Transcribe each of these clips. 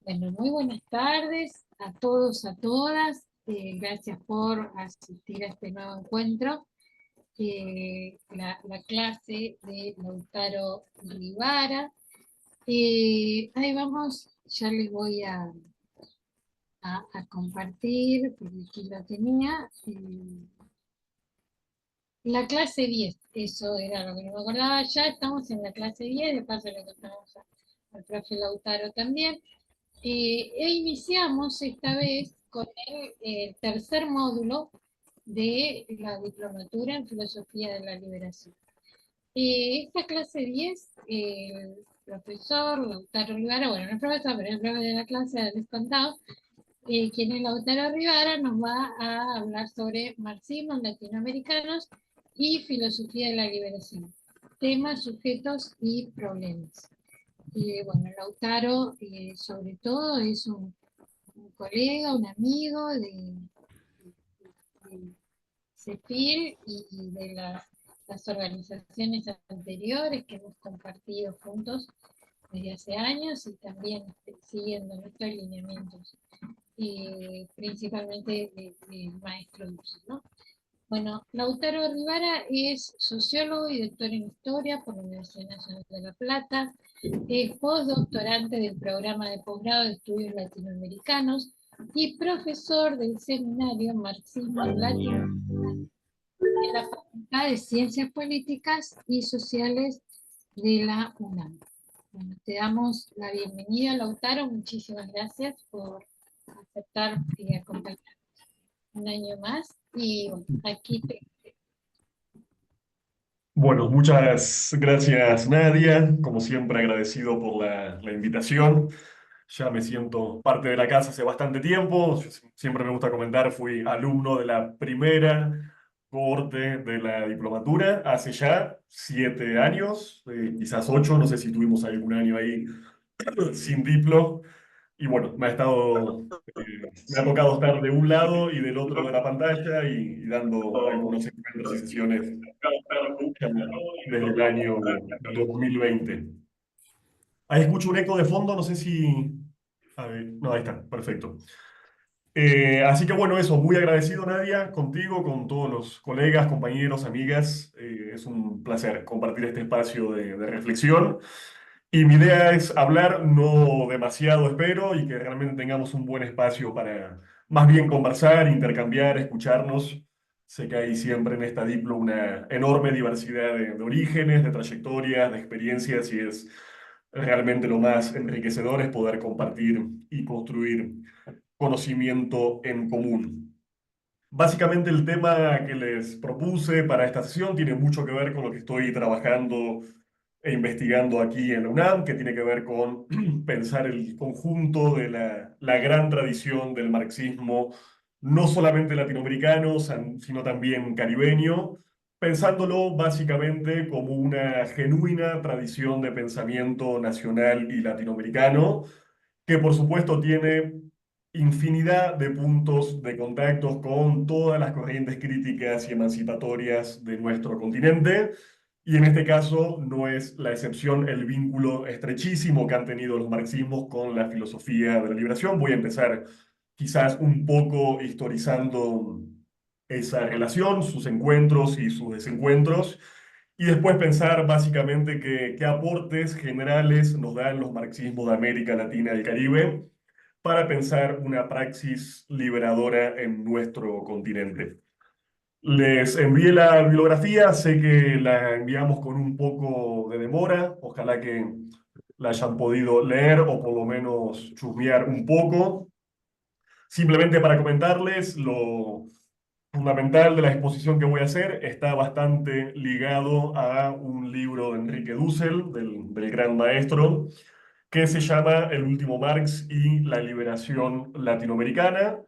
Bueno, muy buenas tardes a todos, a todas. Gracias por asistir a este nuevo encuentro. La clase de Lautaro Rivara. Ahí vamos, ya les voy a compartir, porque aquí lo tenía. La clase 10, eso era lo que no me acordaba. Ya estamos en la clase 10, de paso le contamos al profe Lautaro también. Iniciamos esta vez con el tercer módulo de la diplomatura en filosofía de la liberación. Esta clase 10, el profesor Lautaro Rivara, bueno, no es profesor, pero es el profe de la clase, les contado, quien es Lautaro Rivara, nos va a hablar sobre marxismos latinoamericanos y filosofía de la liberación, temas, sujetos y problemas. Bueno, Lautaro, sobre todo, es un colega, un amigo de CEPIL y de las organizaciones anteriores que hemos compartido juntos desde hace años y también siguiendo nuestros lineamientos, principalmente del maestro Dussel, ¿no? Bueno, Lautaro Rivara es sociólogo y doctor en historia por la Universidad Nacional de La Plata, es postdoctorante del programa de posgrado de estudios latinoamericanos y profesor del seminario Marxismo Latino en la Facultad de Ciencias Políticas y Sociales de la UNAM. Bueno, te damos la bienvenida, Lautaro. Muchísimas gracias por aceptar y acompañarnos un año más. Y bueno, aquí te... Bueno, muchas gracias Nadia, como siempre agradecido por la invitación. Ya me siento parte de la casa hace bastante tiempo. Siempre me gusta comentar, fui alumno de la primera cohorte de la diplomatura hace ya 7 años, quizás 8, no sé si tuvimos algún año ahí sin diplo. Y bueno, me ha tocado estar de un lado y del otro de la pantalla y dando algunos encuentros y sesiones desde el año 2020. Ahí escucho un eco de fondo, no sé si... A ver, no, ahí está, perfecto. Así que bueno, eso, muy agradecido Nadia, contigo, con todos los colegas, compañeros, amigas. Es un placer compartir este espacio de reflexión. Y mi idea es hablar, no demasiado espero, y que realmente tengamos un buen espacio para más bien conversar, intercambiar, escucharnos. Sé que hay siempre en esta Diplo una enorme diversidad de orígenes, de trayectorias, de experiencias, y es realmente lo más enriquecedor es poder compartir y construir conocimiento en común. Básicamente el tema que les propuse para esta sesión tiene mucho que ver con lo que estoy trabajando e investigando aquí en la UNAM, que tiene que ver con pensar el conjunto de la gran tradición del marxismo, no solamente latinoamericano, sino también caribeño, pensándolo básicamente como una genuina tradición de pensamiento nacional y latinoamericano que por supuesto tiene infinidad de puntos de contactos con todas las corrientes críticas y emancipatorias de nuestro continente. Y en este caso no es la excepción el vínculo estrechísimo que han tenido los marxismos con la filosofía de la liberación. Voy a empezar quizás un poco historizando esa relación, sus encuentros y sus desencuentros, y después pensar básicamente qué aportes generales nos dan los marxismos de América Latina y el Caribe para pensar una praxis liberadora en nuestro continente. Les envié la bibliografía, sé que la enviamos con un poco de demora, ojalá que la hayan podido leer o por lo menos chusmear un poco. Simplemente para comentarles, lo fundamental de la exposición que voy a hacer está bastante ligado a un libro de Enrique Dussel, del gran maestro, que se llama El último Marx y la liberación latinoamericana,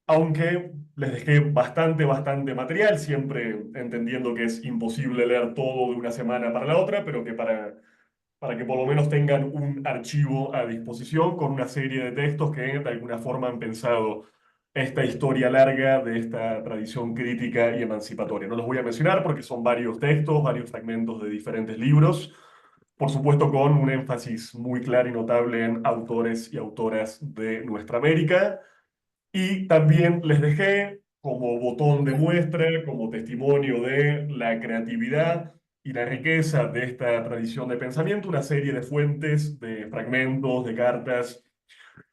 aunque les dejé bastante material, siempre entendiendo que es imposible leer todo de una semana para la otra, pero que para que por lo menos tengan un archivo a disposición con una serie de textos que de alguna forma han pensado esta historia larga de esta tradición crítica y emancipatoria. No los voy a mencionar porque son varios textos, varios fragmentos de diferentes libros, por supuesto con un énfasis muy claro y notable en autores y autoras de nuestra América. Y también les dejé como botón de muestra, como testimonio de la creatividad y la riqueza de esta tradición de pensamiento, una serie de fuentes, de fragmentos, de cartas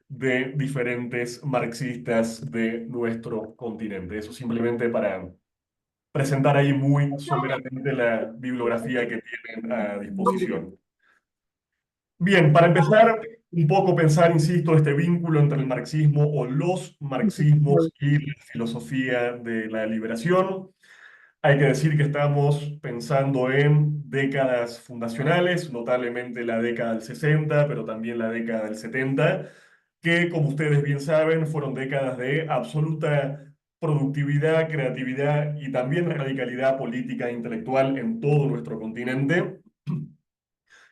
de diferentes marxistas de nuestro continente. Eso simplemente para presentar ahí muy someramente la bibliografía que tienen a disposición. Bien, para empezar, un poco pensar, insisto, este vínculo entre el marxismo o los marxismos y la filosofía de la liberación. Hay que decir que estamos pensando en décadas fundacionales, notablemente la década del 60, pero también la década del 70, que, como ustedes bien saben, fueron décadas de absoluta productividad, creatividad y también radicalidad política e intelectual en todo nuestro continente.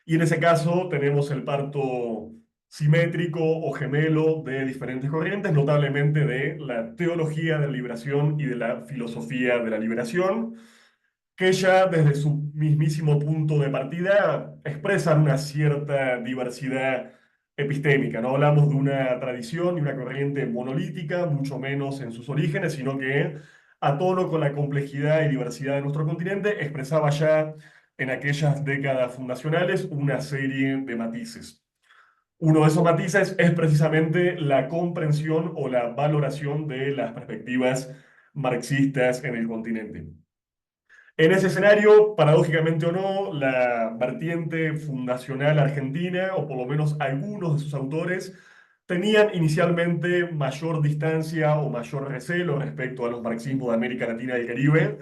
Y en ese caso tenemos el parto simétrico o gemelo de diferentes corrientes, notablemente de la teología de la liberación y de la filosofía de la liberación, que ya desde su mismísimo punto de partida expresan una cierta diversidad epistémica. No hablamos de una tradición y una corriente monolítica, mucho menos en sus orígenes, sino que a tono con la complejidad y diversidad de nuestro continente, expresaba ya en aquellas décadas fundacionales una serie de matices. Uno de esos matices es precisamente la comprensión o la valoración de las perspectivas marxistas en el continente. En ese escenario, paradójicamente o no, la vertiente fundacional argentina, o por lo menos algunos de sus autores, tenían inicialmente mayor distancia o mayor recelo respecto a los marxismos de América Latina y el Caribe,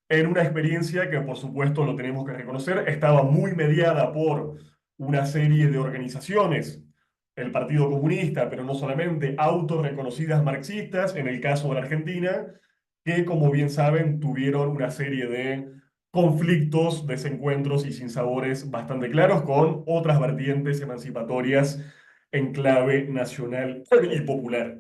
en una experiencia que, por supuesto, lo tenemos que reconocer, estaba muy mediada por una serie de organizaciones, el Partido Comunista, pero no solamente, autorreconocidas marxistas, en el caso de la Argentina, que, como bien saben, tuvieron una serie de conflictos, desencuentros y sinsabores bastante claros con otras vertientes emancipatorias en clave nacional y popular.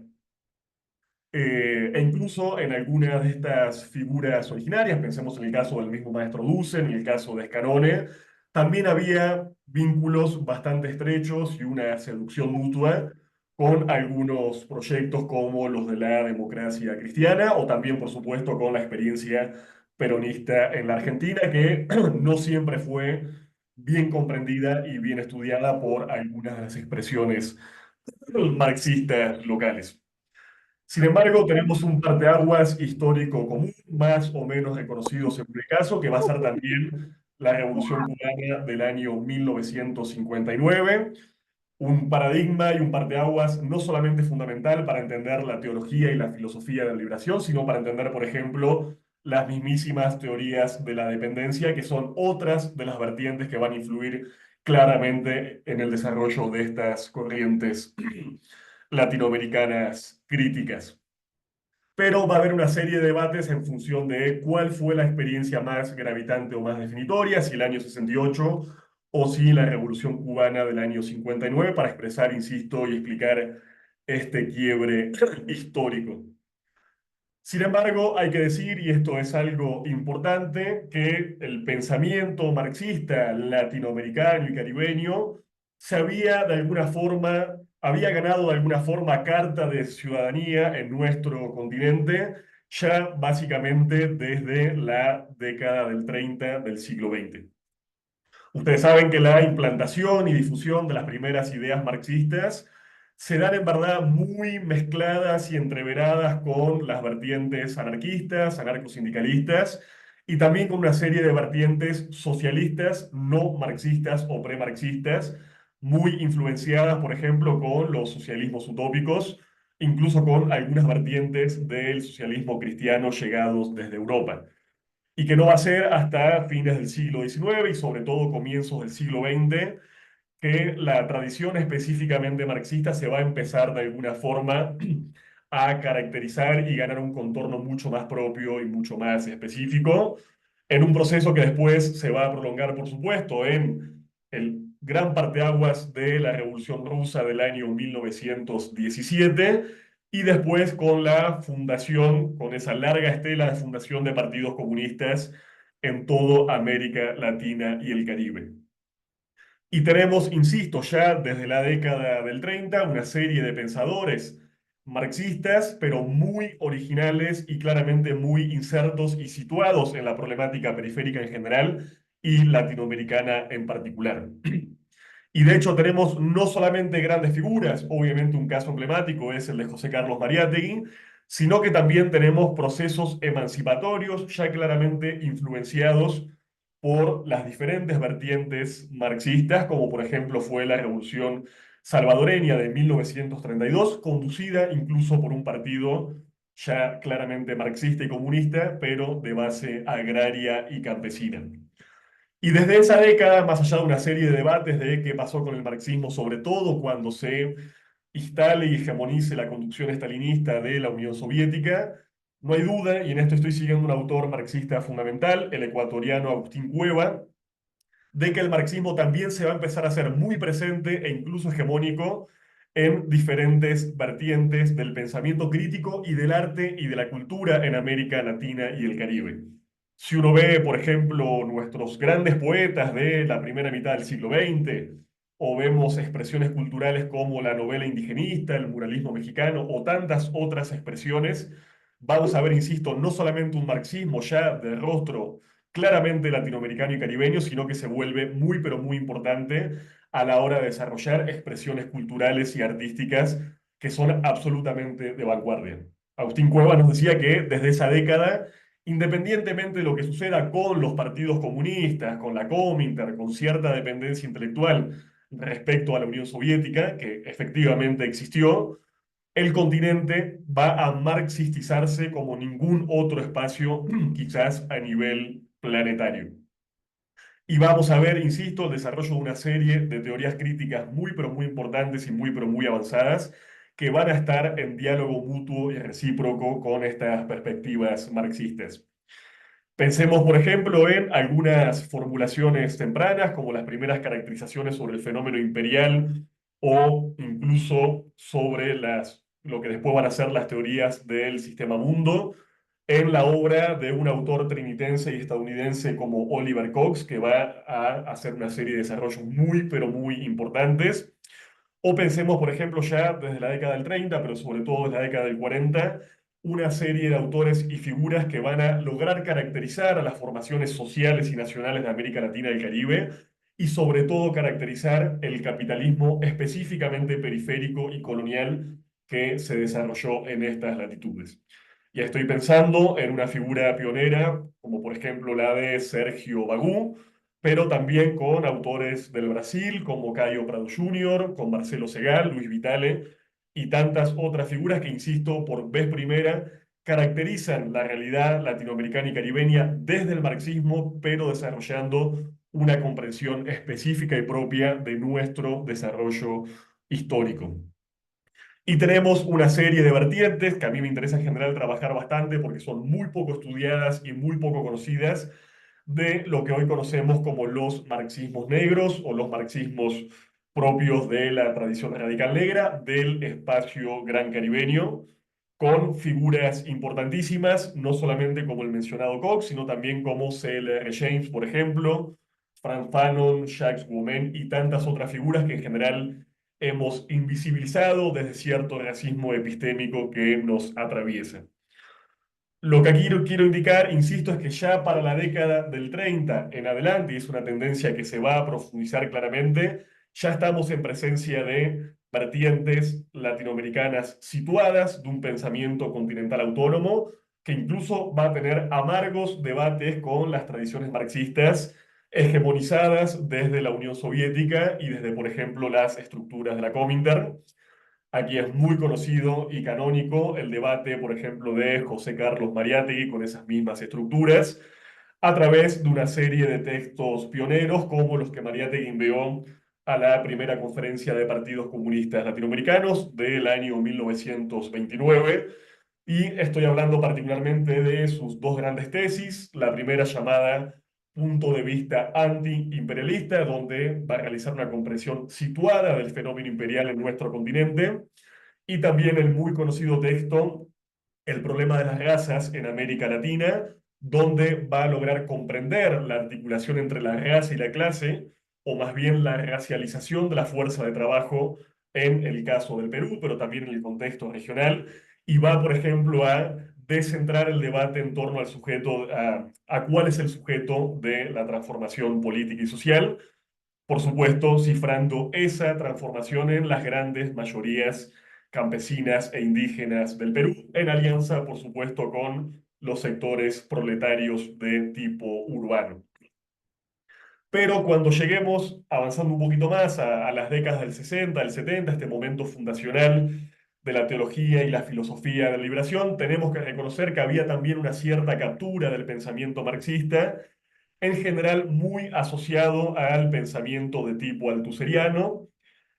E incluso en algunas de estas figuras originarias, pensemos en el caso del mismo maestro Dussel, en el caso de Scarone, también había vínculos bastante estrechos y una seducción mutua con algunos proyectos como los de la democracia cristiana o también, por supuesto, con la experiencia peronista en la Argentina, que no siempre fue bien comprendida y bien estudiada por algunas de las expresiones marxistas locales. Sin embargo, tenemos un parteaguas histórico común, más o menos reconocido según el caso, que va a ser también la Revolución Cubana del año 1959, un paradigma y un parteaguas no solamente fundamental para entender la teología y la filosofía de la liberación, sino para entender, por ejemplo, las mismísimas teorías de la dependencia, que son otras de las vertientes que van a influir claramente en el desarrollo de estas corrientes latinoamericanas críticas. Pero va a haber una serie de debates en función de cuál fue la experiencia más gravitante o más definitoria, si el año 68 o si la Revolución Cubana del año 59, para expresar, insisto, y explicar este quiebre histórico. Sin embargo, hay que decir, y esto es algo importante, que el pensamiento marxista latinoamericano y caribeño se había de alguna forma, había ganado de alguna forma carta de ciudadanía en nuestro continente, ya básicamente desde la década del 30 del siglo XX. Ustedes saben que la implantación y difusión de las primeras ideas marxistas se dan en verdad muy mezcladas y entreveradas con las vertientes anarquistas, anarcosindicalistas y también con una serie de vertientes socialistas, no marxistas o premarxistas, muy influenciadas, por ejemplo, con los socialismos utópicos, incluso con algunas vertientes del socialismo cristiano llegados desde Europa y que no va a ser hasta fines del siglo XIX y sobre todo comienzos del siglo XX que la tradición específicamente marxista se va a empezar de alguna forma a caracterizar y ganar un contorno mucho más propio y mucho más específico, en un proceso que después se va a prolongar, por supuesto, en el gran parteaguas de la Revolución Rusa del año 1917 y después con la fundación, con esa larga estela de fundación de partidos comunistas en toda América Latina y el Caribe. Y tenemos, insisto, ya desde la década del 30 una serie de pensadores marxistas, pero muy originales y claramente muy insertos y situados en la problemática periférica en general y latinoamericana en particular. Y de hecho tenemos no solamente grandes figuras, obviamente un caso emblemático es el de José Carlos Mariátegui, sino que también tenemos procesos emancipatorios ya claramente influenciados por las diferentes vertientes marxistas, como por ejemplo fue la Revolución Salvadoreña de 1932, conducida incluso por un partido ya claramente marxista y comunista, pero de base agraria y campesina. Y desde esa década, más allá de una serie de debates de qué pasó con el marxismo, sobre todo cuando se instale y hegemonice la conducción estalinista de la Unión Soviética, no hay duda, y en esto estoy siguiendo un autor marxista fundamental, el ecuatoriano Agustín Cueva, de que el marxismo también se va a empezar a hacer muy presente e incluso hegemónico en diferentes vertientes del pensamiento crítico y del arte y de la cultura en América Latina y el Caribe. Si uno ve, por ejemplo, nuestros grandes poetas de la primera mitad del siglo XX, o vemos expresiones culturales como la novela indigenista, el muralismo mexicano o tantas otras expresiones, vamos a ver, insisto, no solamente un marxismo ya de rostro claramente latinoamericano y caribeño, sino que se vuelve muy, pero muy importante a la hora de desarrollar expresiones culturales y artísticas que son absolutamente de vanguardia. Agustín Cueva nos decía que desde esa década, independientemente de lo que suceda con los partidos comunistas, con la Comintern, con cierta dependencia intelectual respecto a la Unión Soviética, que efectivamente existió, el continente va a marxistizarse como ningún otro espacio, quizás a nivel planetario. Y vamos a ver, insisto, el desarrollo de una serie de teorías críticas muy, pero muy importantes y muy, pero muy avanzadas que van a estar en diálogo mutuo y recíproco con estas perspectivas marxistas. Pensemos, por ejemplo, en algunas formulaciones tempranas, como las primeras caracterizaciones sobre el fenómeno imperial o incluso sobre lo que después van a ser las teorías del sistema mundo, en la obra de un autor trinitense y estadounidense como Oliver Cox, que va a hacer una serie de desarrollos muy, pero muy importantes. O pensemos, por ejemplo, ya desde la década del 30, pero sobre todo desde la década del 40, una serie de autores y figuras que van a lograr caracterizar a las formaciones sociales y nacionales de América Latina y el Caribe, y sobre todo caracterizar el capitalismo específicamente periférico y colonial que se desarrolló en estas latitudes. Y estoy pensando en una figura pionera, como por ejemplo la de Sergio Bagú, pero también con autores del Brasil como Caio Prado Júnior, con Marcelo Segal, Luis Vitale y tantas otras figuras que, insisto, por vez primera caracterizan la realidad latinoamericana y caribeña desde el marxismo, pero desarrollando una comprensión específica y propia de nuestro desarrollo histórico. Y tenemos una serie de vertientes que a mí me interesa en general trabajar bastante porque son muy poco estudiadas y muy poco conocidas de lo que hoy conocemos como los marxismos negros o los marxismos propios de la tradición radical negra del espacio gran caribeño, con figuras importantísimas, no solamente como el mencionado Cox, sino también como C.L.R. James, por ejemplo, Franz Fanon, Jacques Boumen y tantas otras figuras que en general hemos invisibilizado desde cierto racismo epistémico que nos atraviesa. Lo que aquí quiero indicar, insisto, es que ya para la década del 30 en adelante, y es una tendencia que se va a profundizar claramente, ya estamos en presencia de vertientes latinoamericanas situadas de un pensamiento continental autónomo que incluso va a tener amargos debates con las tradiciones marxistas hegemonizadas desde la Unión Soviética y desde, por ejemplo, las estructuras de la Comintern. Aquí es muy conocido y canónico el debate, por ejemplo, de José Carlos Mariátegui con esas mismas estructuras, a través de una serie de textos pioneros como los que Mariátegui envió a la primera conferencia de partidos comunistas latinoamericanos del año 1929. Y estoy hablando particularmente de sus dos grandes tesis, la primera llamada Punto de vista anti-imperialista, donde va a realizar una comprensión situada del fenómeno imperial en nuestro continente, y también el muy conocido texto El problema de las razas en América Latina, donde va a lograr comprender la articulación entre la raza y la clase, o más bien la racialización de la fuerza de trabajo en el caso del Perú, pero también en el contexto regional, y va, por ejemplo, a descentrar el debate en torno al sujeto, a cuál es el sujeto de la transformación política y social, por supuesto, cifrando esa transformación en las grandes mayorías campesinas e indígenas del Perú, en alianza, por supuesto, con los sectores proletarios de tipo urbano. Pero cuando lleguemos, avanzando un poquito más a las décadas del 60, del 70, este momento fundacional de la teología y la filosofía de la liberación, tenemos que reconocer que había también una cierta captura del pensamiento marxista, en general muy asociado al pensamiento de tipo altuseriano,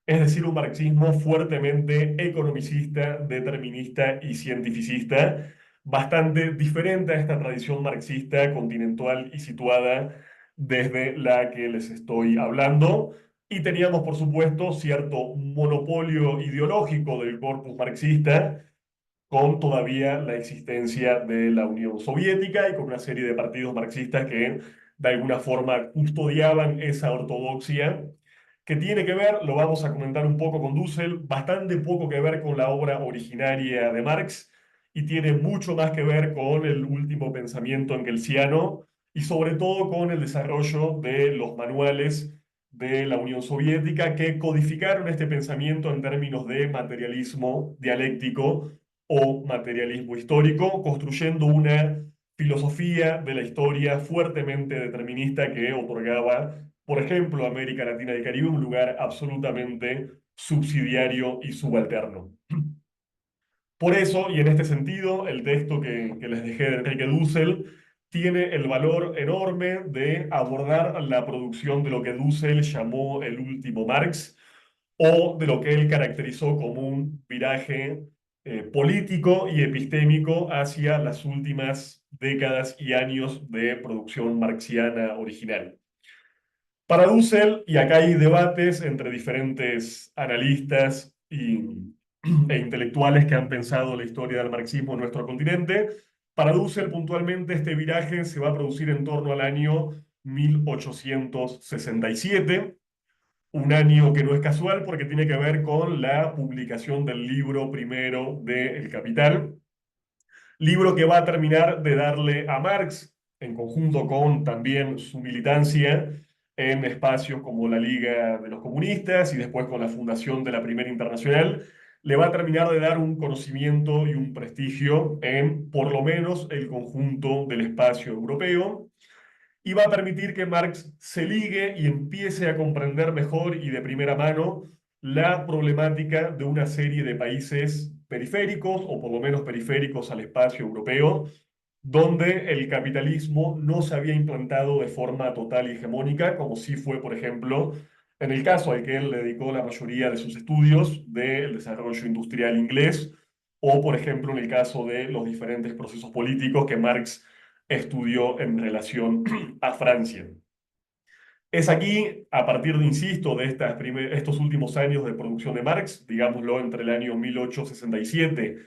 es decir, un marxismo fuertemente economicista, determinista y cientificista, bastante diferente a esta tradición marxista continental y situada desde la que les estoy hablando. Y teníamos, por supuesto, cierto monopolio ideológico del corpus marxista, con todavía la existencia de la Unión Soviética y con una serie de partidos marxistas que de alguna forma custodiaban esa ortodoxia, que tiene que ver, lo vamos a comentar un poco con Dussel, bastante poco que ver con la obra originaria de Marx y tiene mucho más que ver con el último pensamiento engelsiano y sobre todo con el desarrollo de los manuales de la Unión Soviética que codificaron este pensamiento en términos de materialismo dialéctico o materialismo histórico, construyendo una filosofía de la historia fuertemente determinista que otorgaba, por ejemplo, a América Latina y Caribe un lugar absolutamente subsidiario y subalterno. Por eso, y en este sentido, el texto que les dejé de Enrique Dussel tiene el valor enorme de abordar la producción de lo que Dussel llamó el último Marx, o de lo que él caracterizó como un viraje político y epistémico hacia las últimas décadas y años de producción marxiana original. Para Dussel, y acá hay debates entre diferentes analistas e intelectuales que han pensado la historia del marxismo en nuestro continente, para Dussel puntualmente este viraje se va a producir en torno al año 1867, un año que no es casual porque tiene que ver con la publicación del libro primero de El Capital, libro que va a terminar de darle a Marx, en conjunto con también su militancia en espacios como la Liga de los Comunistas y después con la fundación de la Primera Internacional, le va a terminar de dar un conocimiento y un prestigio en por lo menos el conjunto del espacio europeo y va a permitir que Marx se ligue y empiece a comprender mejor y de primera mano la problemática de una serie de países periféricos, o por lo menos periféricos al espacio europeo, donde el capitalismo no se había implantado de forma total y hegemónica, como sí fue, por ejemplo, en el caso al que él le dedicó la mayoría de sus estudios del desarrollo industrial inglés, o por ejemplo en el caso de los diferentes procesos políticos que Marx estudió en relación a Francia. Es aquí, a partir de, insisto, de estos últimos años de producción de Marx, digámoslo entre el año 1867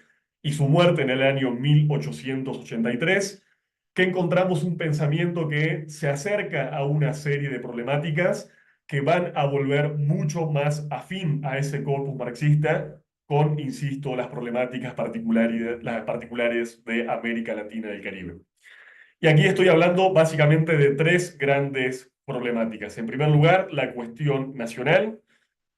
y su muerte en el año 1883, que encontramos un pensamiento que se acerca a una serie de problemáticas que van a volver mucho más afín a ese corpus marxista con, insisto, las particulares de América Latina y el Caribe. Y aquí estoy hablando básicamente de tres grandes problemáticas. En primer lugar, la cuestión nacional.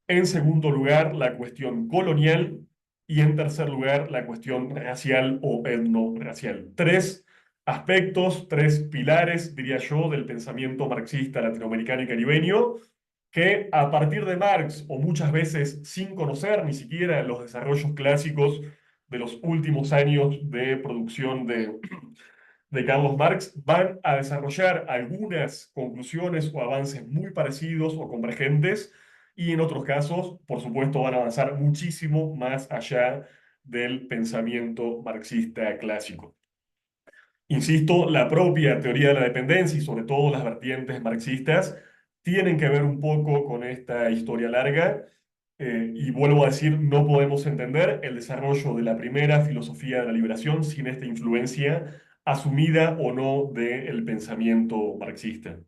En segundo lugar, la cuestión colonial. Y en tercer lugar, la cuestión racial o etnorracial. Tres aspectos, tres pilares, diría yo, del pensamiento marxista latinoamericano y caribeño, que a partir de Marx, o muchas veces sin conocer ni siquiera los desarrollos clásicos de los últimos años de producción de Carlos Marx, van a desarrollar algunas conclusiones o avances muy parecidos o convergentes, y en otros casos, por supuesto, van a avanzar muchísimo más allá del pensamiento marxista clásico. Insisto, la propia teoría de la dependencia y sobre todo las vertientes marxistas tienen que ver un poco con esta historia larga, y vuelvo a decir, no podemos entender el desarrollo de la primera filosofía de la liberación sin esta influencia asumida o no del pensamiento marxista.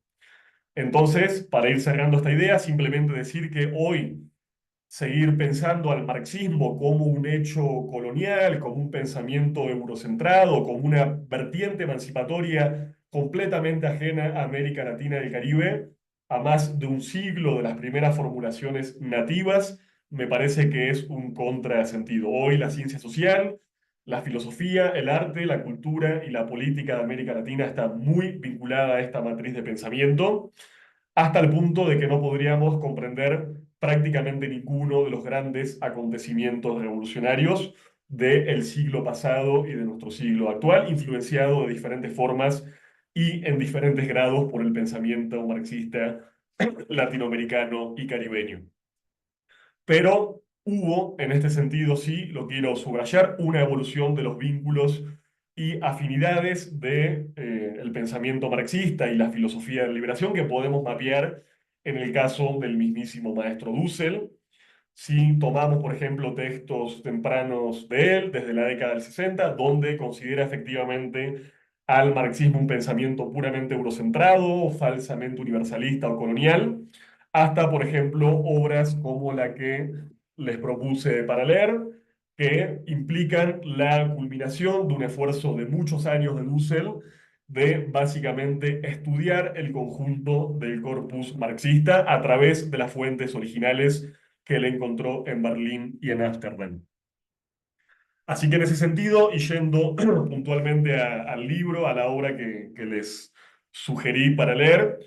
Entonces, para ir cerrando esta idea, simplemente decir que hoy seguir pensando al marxismo como un hecho colonial, como un pensamiento eurocentrado, como una vertiente emancipatoria completamente ajena a América Latina y el Caribe, a más de un siglo de las primeras formulaciones nativas, me parece que es un contrasentido. Hoy la ciencia social, la filosofía, el arte, la cultura y la política de América Latina está muy vinculada a esta matriz de pensamiento hasta el punto de que no podríamos comprender prácticamente ninguno de los grandes acontecimientos revolucionarios del siglo pasado y de nuestro siglo actual, influenciado de diferentes formas y en diferentes grados por el pensamiento marxista latinoamericano y caribeño. Pero hubo, en este sentido, sí, lo quiero subrayar, una evolución de los vínculos y afinidades de, el pensamiento marxista y la filosofía de la liberación que podemos mapear en el caso del mismísimo maestro Dussel. Si tomamos, por ejemplo, textos tempranos de él, desde la década del 60, donde considera efectivamente al marxismo un pensamiento puramente eurocentrado, falsamente universalista o colonial, hasta, por ejemplo, obras como la que les propuse para leer, que implican la culminación de un esfuerzo de muchos años de Dussel de básicamente estudiar el conjunto del corpus marxista a través de las fuentes originales que él encontró en Berlín y en Ámsterdam. Así que en ese sentido, y yendo puntualmente al libro, a la obra que les sugerí para leer,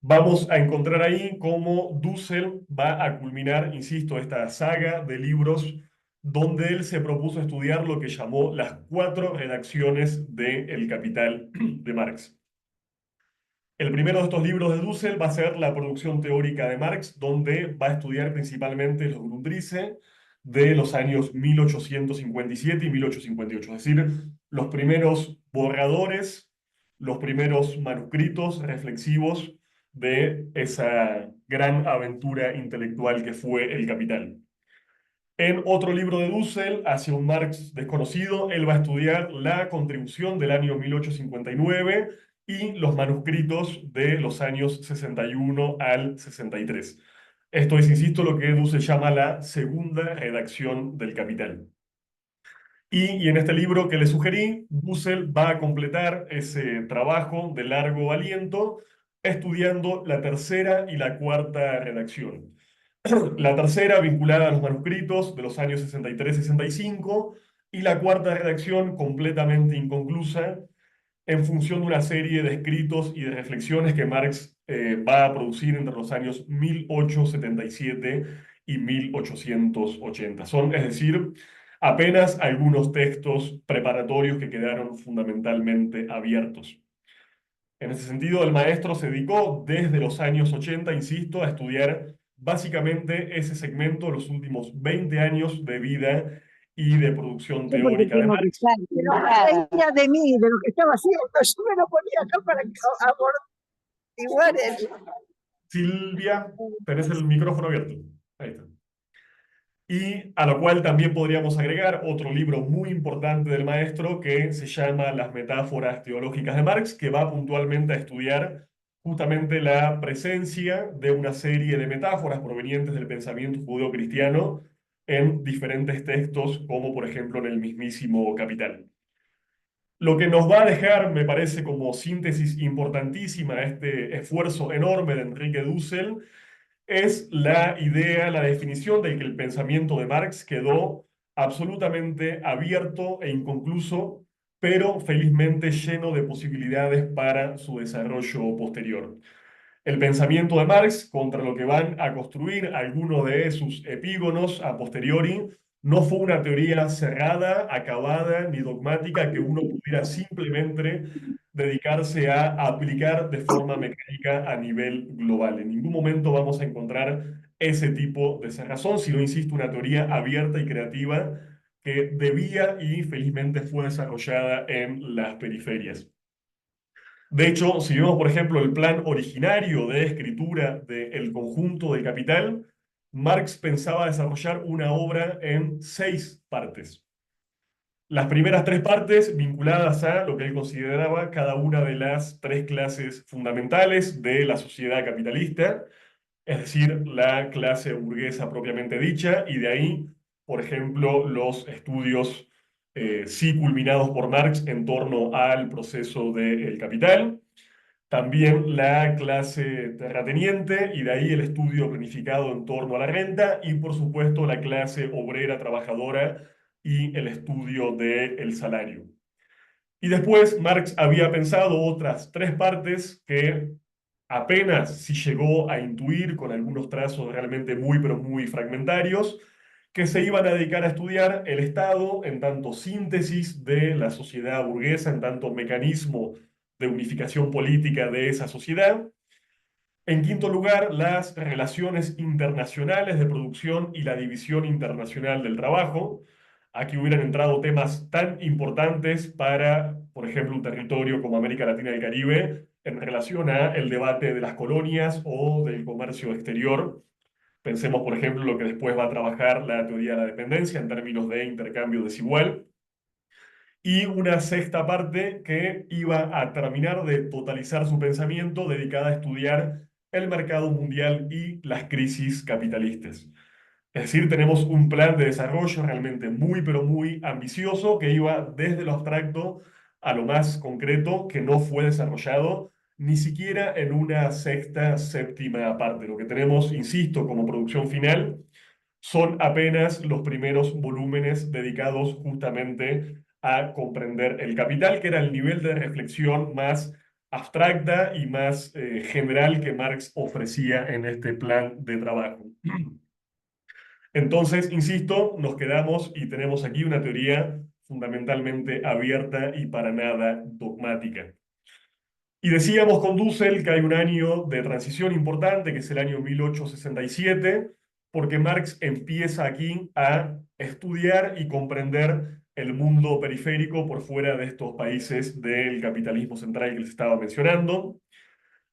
vamos a encontrar ahí cómo Dussel va a culminar, insisto, esta saga de libros donde él se propuso estudiar lo que llamó las cuatro redacciones de El Capital de Marx. El primero de estos libros de Dussel va a ser la producción teórica de Marx, donde va a estudiar principalmente los Grundrisse de los años 1857 y 1858, es decir, los primeros borradores, los primeros manuscritos reflexivos de esa gran aventura intelectual que fue El Capital. En otro libro de Dussel, hacia un Marx desconocido, él va a estudiar la contribución del año 1859 y los manuscritos de los años 61 al 63. Esto es, insisto, lo que Dussel llama la segunda redacción del Capital. Y en este libro que le sugerí, Dussel va a completar ese trabajo de largo aliento estudiando la tercera y la cuarta redacción. La tercera vinculada a los manuscritos de los años 63-65 y la cuarta redacción completamente inconclusa en función de una serie de escritos y de reflexiones que Marx va a producir entre los años 1877 y 1880. Son, es decir, apenas algunos textos preparatorios que quedaron fundamentalmente abiertos. En ese sentido, el maestro se dedicó desde los años 80, insisto, a estudiar básicamente ese segmento, los últimos 20 años de vida y de producción Yo porque teórica de tengo que Marx. estar enojada. Venía de mí, de lo que estaba haciendo, yo me lo ponía acá para amortiguar el... Silvia, tenés el micrófono abierto. Ahí está. Y a lo cual también podríamos agregar otro libro muy importante del maestro que se llama Las metáforas teológicas de Marx, que va puntualmente a estudiar justamente la presencia de una serie de metáforas provenientes del pensamiento judeocristiano en diferentes textos, como por ejemplo en el mismísimo Capital. Lo que nos va a dejar, me parece, como síntesis importantísima este esfuerzo enorme de Enrique Dussel, es la idea, la definición de que el pensamiento de Marx quedó absolutamente abierto e inconcluso, pero felizmente lleno de posibilidades para su desarrollo posterior. El pensamiento de Marx, contra lo que van a construir algunos de sus epígonos a posteriori, no fue una teoría cerrada, acabada ni dogmática que uno pudiera simplemente dedicarse a aplicar de forma mecánica a nivel global. En ningún momento vamos a encontrar ese tipo de cerrazón, sino, insisto, una teoría abierta y creativa que debía y felizmente fue desarrollada en las periferias. De hecho, si vemos, por ejemplo, el plan originario de escritura del conjunto del Capital, Marx pensaba desarrollar una obra en 6 partes. Las primeras tres partes vinculadas a lo que él consideraba cada una de las tres clases fundamentales de la sociedad capitalista, es decir, la clase burguesa propiamente dicha, y de ahí, por ejemplo, los estudios sí culminados por Marx en torno al proceso del capital, también la clase terrateniente, y de ahí el estudio planificado en torno a la renta, y por supuesto la clase obrera trabajadora y el estudio del salario. Y después Marx había pensado otras tres partes que apenas si llegó a intuir con algunos trazos realmente muy, pero muy fragmentarios, que se iban a dedicar a estudiar el Estado en tanto síntesis de la sociedad burguesa, en tanto mecanismo de unificación política de esa sociedad. En quinto lugar, las relaciones internacionales de producción y la división internacional del trabajo. Aquí hubieran entrado temas tan importantes para, por ejemplo, un territorio como América Latina y el Caribe, en relación a el debate de las colonias o del comercio exterior. Pensemos, por ejemplo, lo que después va a trabajar la teoría de la dependencia en términos de intercambio desigual. Y una sexta parte que iba a terminar de totalizar su pensamiento dedicada a estudiar el mercado mundial y las crisis capitalistas. Es decir, tenemos un plan de desarrollo realmente muy, pero muy ambicioso que iba desde lo abstracto a lo más concreto, que no fue desarrollado ni siquiera en una sexta, séptima parte. Lo que tenemos, insisto, como producción final son apenas los primeros volúmenes dedicados justamente a comprender el capital, que era el nivel de reflexión más abstracta y más general que Marx ofrecía en este plan de trabajo. Entonces, insisto, nos quedamos y tenemos aquí una teoría fundamentalmente abierta y para nada dogmática. Y decíamos con Dussel que hay un año de transición importante, que es el año 1867, porque Marx empieza aquí a estudiar y comprender el mundo periférico por fuera de estos países del capitalismo central que les estaba mencionando.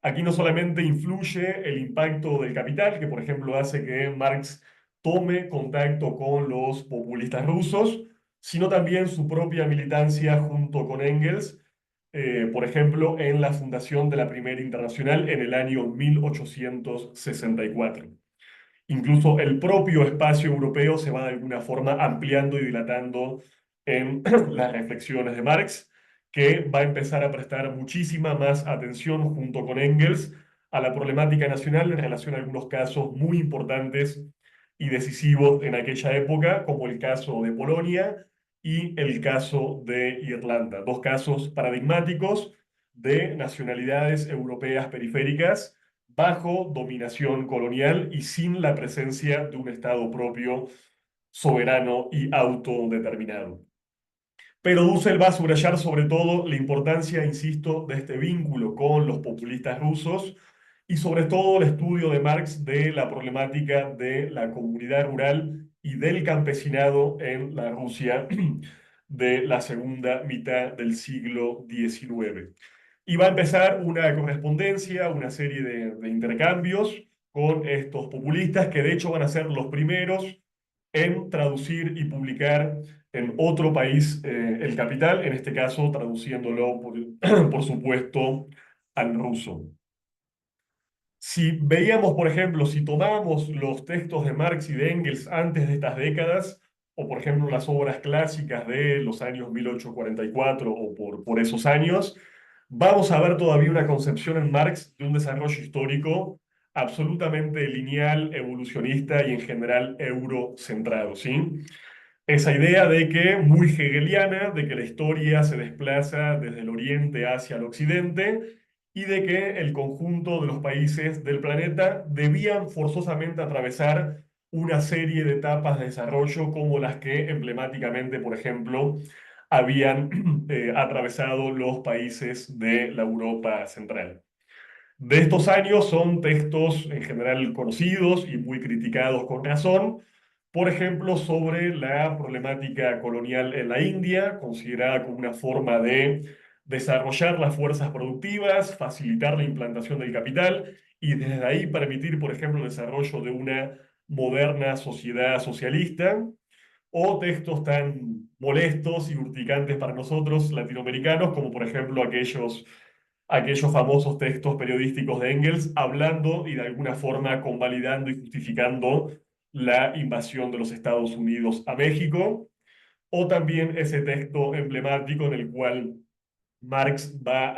Aquí no solamente influye el impacto del capital, que por ejemplo hace que Marx tome contacto con los populistas rusos, sino también su propia militancia junto con Engels, por ejemplo, en la fundación de la Primera Internacional en el año 1864. Incluso el propio espacio europeo se va de alguna forma ampliando y dilatando en las reflexiones de Marx, que va a empezar a prestar muchísima más atención junto con Engels a la problemática nacional en relación a algunos casos muy importantes y decisivos en aquella época, como el caso de Polonia y el caso de Irlanda, dos casos paradigmáticos de nacionalidades europeas periféricas bajo dominación colonial y sin la presencia de un Estado propio, soberano y autodeterminado. Pero Dussel va a subrayar sobre todo la importancia, insisto, de este vínculo con los populistas rusos y sobre todo el estudio de Marx de la problemática de la comunidad rural y del campesinado en la Rusia de la segunda mitad del siglo XIX. Y va a empezar una correspondencia, una serie de intercambios con estos populistas que de hecho van a ser los primeros en traducir y publicar en otro país el capital, en este caso traduciéndolo, por supuesto, al ruso. Si veíamos, por ejemplo, si tomamos los textos de Marx y de Engels antes de estas décadas, o por ejemplo las obras clásicas de los años 1844 o por esos años, vamos a ver todavía una concepción en Marx de un desarrollo histórico absolutamente lineal, evolucionista y en general eurocentrado, ¿sí? Esa idea de que, muy hegeliana, de que la historia se desplaza desde el oriente hacia el occidente y de que el conjunto de los países del planeta debían forzosamente atravesar una serie de etapas de desarrollo como las que emblemáticamente, por ejemplo, habían atravesado los países de la Europa central. De estos años son textos en general conocidos y muy criticados con razón, por ejemplo, sobre la problemática colonial en la India, considerada como una forma de desarrollar las fuerzas productivas, facilitar la implantación del capital y desde ahí permitir, por ejemplo, el desarrollo de una moderna sociedad socialista, o textos tan molestos y urticantes para nosotros latinoamericanos, como por ejemplo aquellos famosos textos periodísticos de Engels, hablando y de alguna forma convalidando y justificando la invasión de los Estados Unidos a México, o también ese texto emblemático en el cual Marx va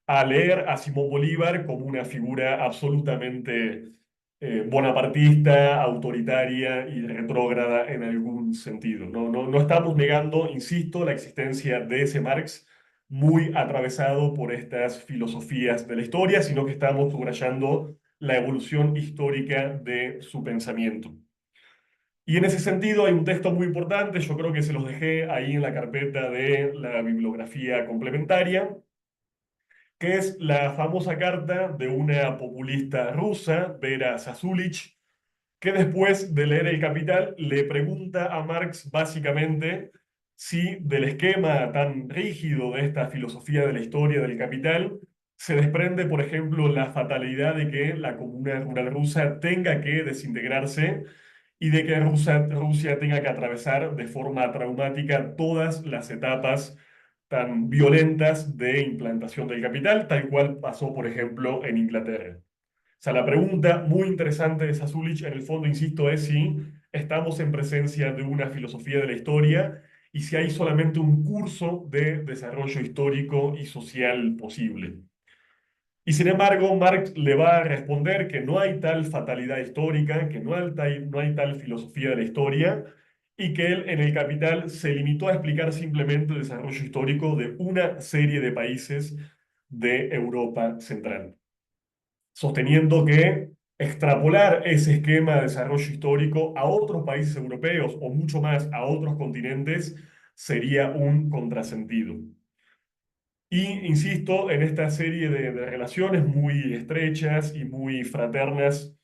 a leer a Simón Bolívar como una figura absolutamente bonapartista, autoritaria y retrógrada en algún sentido. No estamos negando, insisto, la existencia de ese Marx muy atravesado por estas filosofías de la historia, sino que estamos subrayando la evolución histórica de su pensamiento. Y en ese sentido hay un texto muy importante, yo creo que se los dejé ahí en la carpeta de la bibliografía complementaria, que es la famosa carta de una populista rusa, Vera Zasulich, que después de leer El Capital le pregunta a Marx básicamente si del esquema tan rígido de esta filosofía de la historia del capital se desprende, por ejemplo, la fatalidad de que la comuna rural rusa tenga que desintegrarse y de que Rusia tenga que atravesar de forma traumática todas las etapas tan violentas de implantación del capital, tal cual pasó, por ejemplo, en Inglaterra. O sea, la pregunta muy interesante de Zasulich, en el fondo, insisto, es si estamos en presencia de una filosofía de la historia y si hay solamente un curso de desarrollo histórico y social posible. Y sin embargo, Marx le va a responder que no hay tal fatalidad histórica, que no hay tal filosofía de la historia, y que él en El Capital se limitó a explicar simplemente el desarrollo histórico de una serie de países de Europa Central, sosteniendo que extrapolar ese esquema de desarrollo histórico a otros países europeos o mucho más a otros continentes sería un contrasentido. Y insisto, en esta serie de relaciones muy estrechas y muy fraternas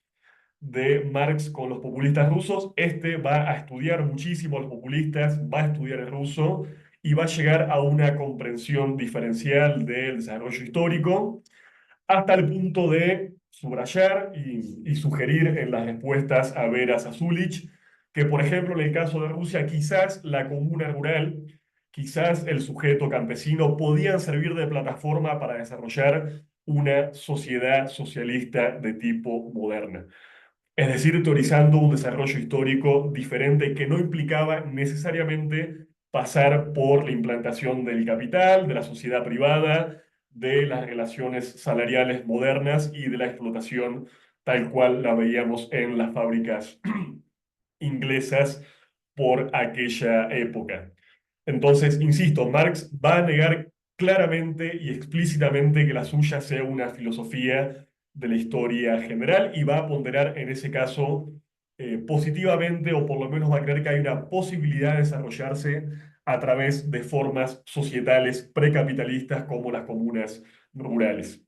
de Marx con los populistas rusos, este va a estudiar muchísimo a los populistas, va a estudiar el ruso y va a llegar a una comprensión diferencial del desarrollo histórico hasta el punto de subrayar y sugerir en las respuestas a Vera Zasulich que, por ejemplo, en el caso de Rusia, quizás la comuna rural, quizás el sujeto campesino podían servir de plataforma para desarrollar una sociedad socialista de tipo moderna. Es decir, teorizando un desarrollo histórico diferente que no implicaba necesariamente pasar por la implantación del capital, de la sociedad privada, de las relaciones salariales modernas y de la explotación tal cual la veíamos en las fábricas inglesas por aquella época. Entonces, insisto, Marx va a negar claramente y explícitamente que la suya sea una filosofía de la historia general y va a ponderar en ese caso positivamente, o por lo menos va a creer que hay una posibilidad de desarrollarse a través de formas societales precapitalistas como las comunas rurales.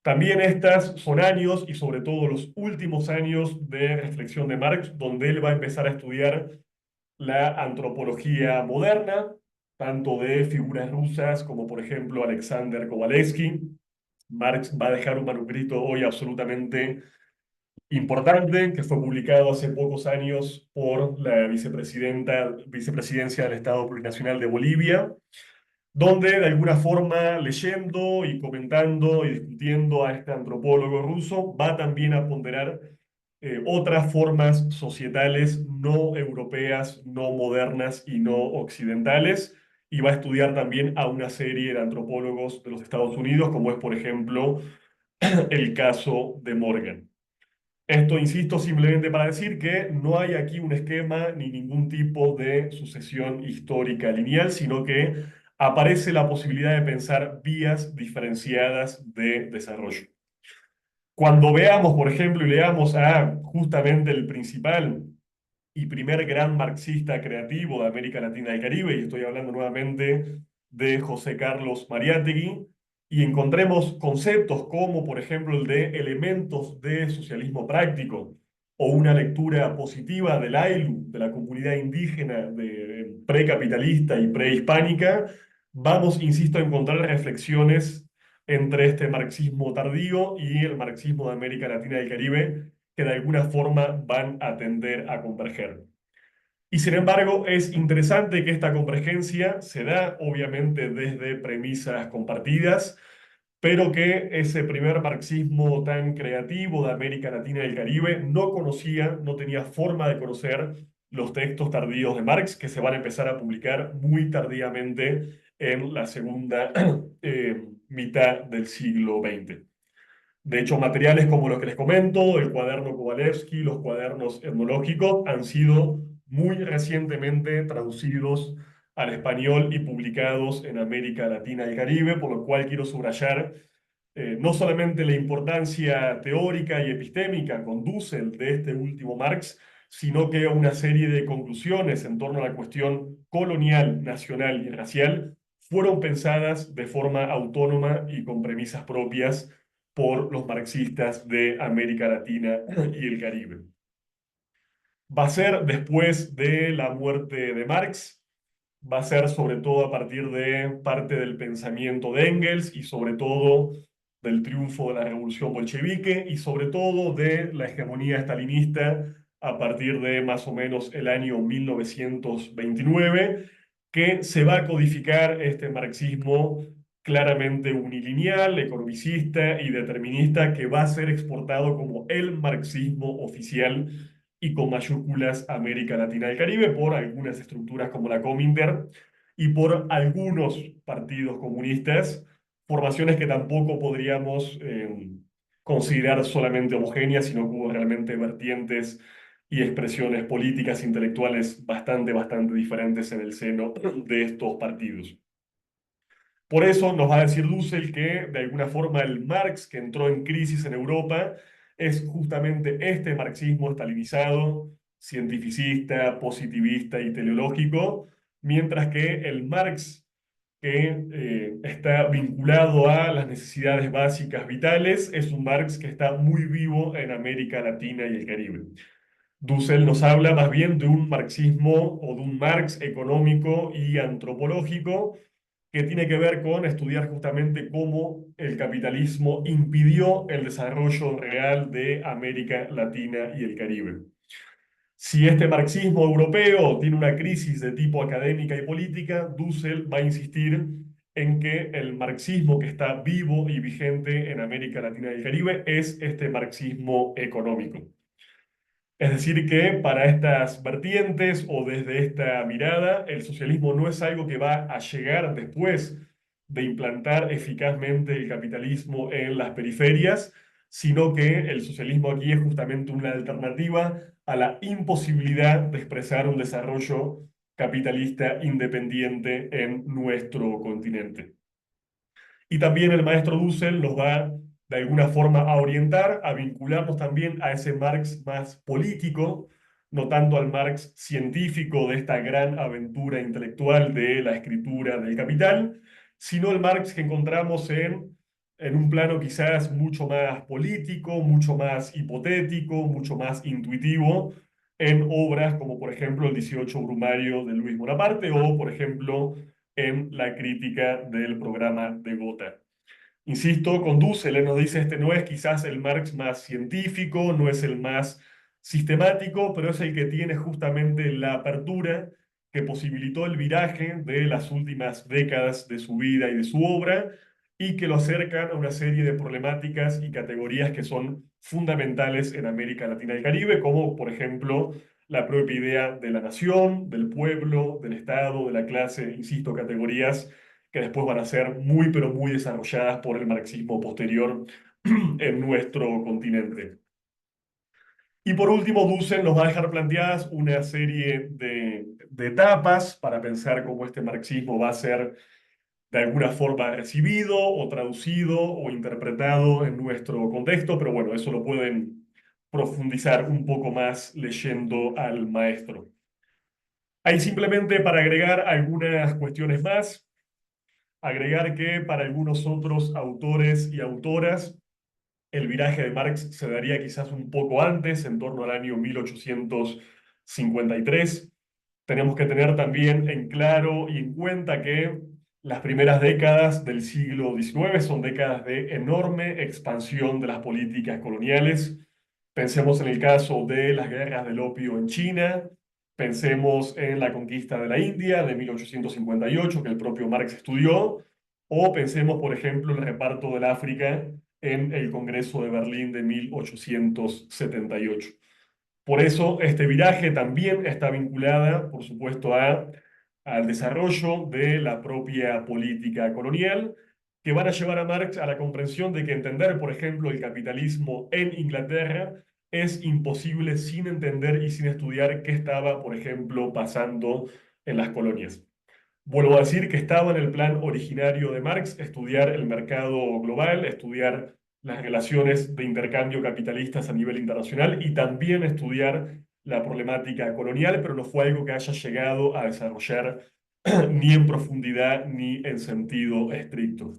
También estas son años, y sobre todo los últimos años de reflexión de Marx, donde él va a empezar a estudiar la antropología moderna, tanto de figuras rusas como por ejemplo Alexander Kovalevsky. Marx va a dejar un manuscrito hoy absolutamente importante, que fue publicado hace pocos años por la vicepresidencia del Estado Plurinacional de Bolivia, donde de alguna forma, leyendo y comentando y discutiendo a este antropólogo ruso, va también a ponderar otras formas societales no europeas, no modernas y no occidentales, y va a estudiar también a una serie de antropólogos de los Estados Unidos, como es, por ejemplo, el caso de Morgan. Esto, insisto, simplemente para decir que no hay aquí un esquema ni ningún tipo de sucesión histórica lineal, sino que aparece la posibilidad de pensar vías diferenciadas de desarrollo. Cuando veamos, por ejemplo, y leamos a justamente el principal y primer gran marxista creativo de América Latina y el Caribe, y estoy hablando nuevamente de José Carlos Mariátegui, y encontremos conceptos como, por ejemplo, el de elementos de socialismo práctico, o una lectura positiva del AILU, de la comunidad indígena precapitalista y prehispánica, vamos, insisto, a encontrar reflexiones entre este marxismo tardío y el marxismo de América Latina y el Caribe, que de alguna forma van a tender a converger. Y sin embargo, es interesante que esta convergencia se da obviamente desde premisas compartidas, pero que ese primer marxismo tan creativo de América Latina y el Caribe no conocía, no tenía forma de conocer los textos tardíos de Marx, que se van a empezar a publicar muy tardíamente en la segunda mitad del siglo XX. De hecho, materiales como los que les comento, el cuaderno Kovalevsky, los cuadernos etnológicos, han sido muy recientemente traducidos al español y publicados en América Latina y el Caribe, por lo cual quiero subrayar no solamente la importancia teórica y epistémica con Dussel de este último Marx, sino que una serie de conclusiones en torno a la cuestión colonial, nacional y racial fueron pensadas de forma autónoma y con premisas propias por los marxistas de América Latina y el Caribe. Va a ser después de la muerte de Marx, va a ser sobre todo a partir de parte del pensamiento de Engels y sobre todo del triunfo de la revolución bolchevique y sobre todo de la hegemonía estalinista a partir de más o menos el año 1929, que se va a codificar este marxismo claramente unilineal, economicista y determinista, que va a ser exportado como el marxismo oficial y con mayúsculas América Latina y el Caribe por algunas estructuras como la Cominter y por algunos partidos comunistas, formaciones que tampoco podríamos considerar solamente homogéneas, sino que hubo realmente vertientes y expresiones políticas, intelectuales bastante diferentes en el seno de estos partidos. Por eso nos va a decir Dussel que de alguna forma el Marx que entró en crisis en Europa es justamente este marxismo estalinizado, cientificista, positivista y teleológico, mientras que el Marx que está vinculado a las necesidades básicas vitales es un Marx que está muy vivo en América Latina y el Caribe. Dussel nos habla más bien de un marxismo o de un Marx económico y antropológico que tiene que ver con estudiar justamente cómo el capitalismo impidió el desarrollo real de América Latina y el Caribe. Si este marxismo europeo tiene una crisis de tipo académica y política, Dussel va a insistir en que el marxismo que está vivo y vigente en América Latina y el Caribe es este marxismo económico. Es decir, que para estas vertientes o desde esta mirada, el socialismo no es algo que va a llegar después de implantar eficazmente el capitalismo en las periferias, sino que el socialismo aquí es justamente una alternativa a la imposibilidad de expresar un desarrollo capitalista independiente en nuestro continente. Y también el maestro Dussel nos va de alguna forma a orientar, a vincularnos también a ese Marx más político, no tanto al Marx científico de esta gran aventura intelectual de la escritura del Capital, sino el Marx que encontramos en un plano quizás mucho más político, mucho más hipotético, mucho más intuitivo, en obras como por ejemplo el 18 Brumario de Luis Bonaparte o por ejemplo en la crítica del programa de Gotha. Insisto, con Dussel él nos dice, este no es quizás el Marx más científico, no es el más sistemático, pero es el que tiene justamente la apertura que posibilitó el viraje de las últimas décadas de su vida y de su obra, y que lo acercan a una serie de problemáticas y categorías que son fundamentales en América Latina y el Caribe, como por ejemplo la propia idea de la nación, del pueblo, del Estado, de la clase, insisto, categorías que después van a ser muy, pero muy desarrolladas por el marxismo posterior en nuestro continente. Y por último, Dussel nos va a dejar planteadas una serie de etapas para pensar cómo este marxismo va a ser de alguna forma recibido o traducido o interpretado en nuestro contexto, pero bueno, eso lo pueden profundizar un poco más leyendo al maestro. Ahí simplemente para agregar algunas cuestiones más, agregar que para algunos otros autores y autoras, el viraje de Marx se daría quizás un poco antes, en torno al año 1853. Tenemos que tener también en claro y en cuenta que las primeras décadas del siglo XIX son décadas de enorme expansión de las políticas coloniales. Pensemos en el caso de las guerras del opio en China, Pensemos en la conquista de la India de 1858, que el propio Marx estudió, o pensemos, por ejemplo, el reparto del África en el Congreso de Berlín de 1878. Por eso, este viraje también está vinculada, por supuesto, al desarrollo de la propia política colonial, que van a llevar a Marx a la comprensión de que entender, por ejemplo, el capitalismo en Inglaterra es imposible sin entender y sin estudiar qué estaba, por ejemplo, pasando en las colonias. Vuelvo a decir que estaba en el plan originario de Marx estudiar el mercado global, estudiar las relaciones de intercambio capitalistas a nivel internacional y también estudiar la problemática colonial, pero no fue algo que haya llegado a desarrollar ni en profundidad ni en sentido estricto.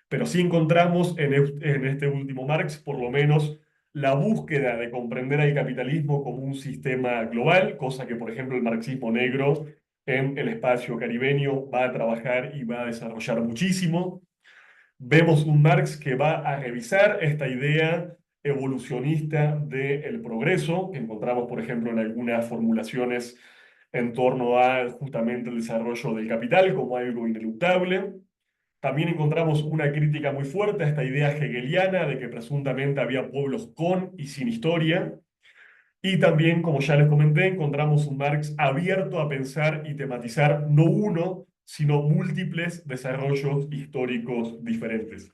Pero sí encontramos en este último Marx, por lo menos, la búsqueda de comprender al capitalismo como un sistema global, cosa que, por ejemplo, el marxismo negro en el espacio caribeño va a trabajar y va a desarrollar muchísimo. Vemos un Marx que va a revisar esta idea evolucionista del progreso, que encontramos, por ejemplo, en algunas formulaciones en torno a justamente el desarrollo del capital como algo ineluctable. También encontramos una crítica muy fuerte a esta idea hegeliana de que presuntamente había pueblos con y sin historia. Y también, como ya les comenté, encontramos un Marx abierto a pensar y tematizar no uno, sino múltiples desarrollos históricos diferentes.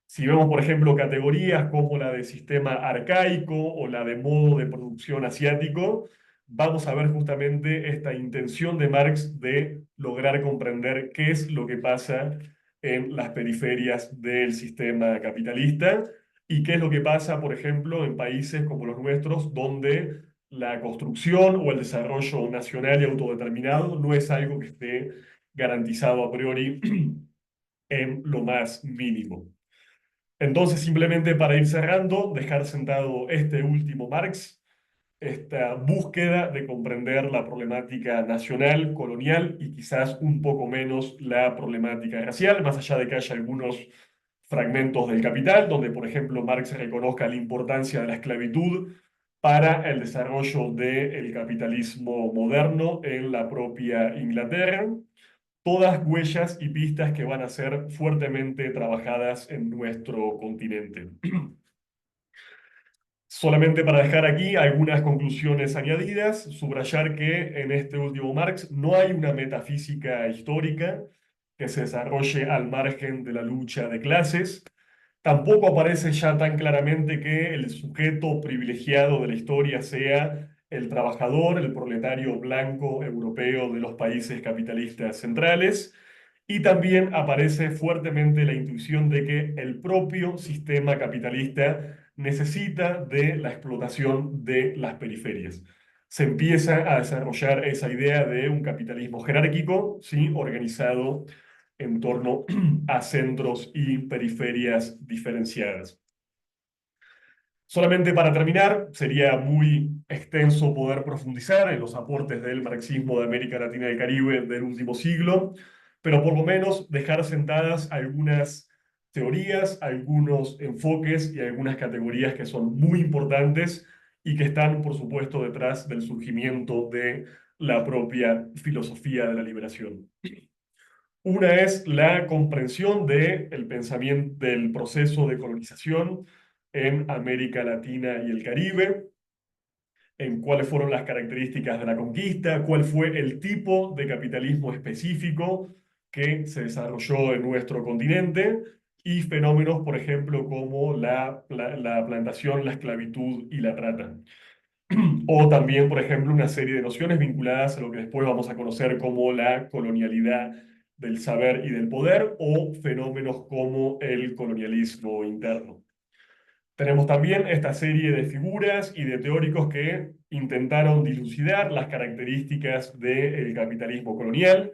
Si vemos, por ejemplo, categorías como la de sistema arcaico o la de modo de producción asiático, vamos a ver justamente esta intención de Marx de lograr comprender qué es lo que pasa en las periferias del sistema capitalista y qué es lo que pasa, por ejemplo, en países como los nuestros, donde la construcción o el desarrollo nacional y autodeterminado no es algo que esté garantizado a priori en lo más mínimo. Entonces, simplemente para ir cerrando, dejar sentado este último Marx, esta búsqueda de comprender la problemática nacional, colonial y quizás un poco menos la problemática racial, más allá de que haya algunos fragmentos del Capital, donde, por ejemplo, Marx reconozca la importancia de la esclavitud para el desarrollo del capitalismo moderno en la propia Inglaterra. Todas huellas y pistas que van a ser fuertemente trabajadas en nuestro continente. Solamente para dejar aquí algunas conclusiones añadidas, subrayar que en este último Marx no hay una metafísica histórica que se desarrolle al margen de la lucha de clases. Tampoco aparece ya tan claramente que el sujeto privilegiado de la historia sea el trabajador, el proletario blanco europeo de los países capitalistas centrales. Y también aparece fuertemente la intuición de que el propio sistema capitalista necesita de la explotación de las periferias. Se empieza a desarrollar esa idea de un capitalismo jerárquico, ¿sí? Organizado en torno a centros y periferias diferenciadas. Solamente para terminar, sería muy extenso poder profundizar en los aportes del marxismo de América Latina y el Caribe del último siglo, pero por lo menos dejar sentadas algunas teorías, algunos enfoques y algunas categorías que son muy importantes y que están, por supuesto, detrás del surgimiento de la propia filosofía de la liberación. Una es la comprensión del pensamiento del proceso de colonización en América Latina y el Caribe, en cuáles fueron las características de la conquista, cuál fue el tipo de capitalismo específico que se desarrolló en nuestro continente y fenómenos, por ejemplo, como la plantación, la esclavitud y la trata. O también, por ejemplo, una serie de nociones vinculadas a lo que después vamos a conocer como la colonialidad del saber y del poder, o fenómenos como el colonialismo interno. Tenemos también esta serie de figuras y de teóricos que intentaron dilucidar las características del capitalismo colonial.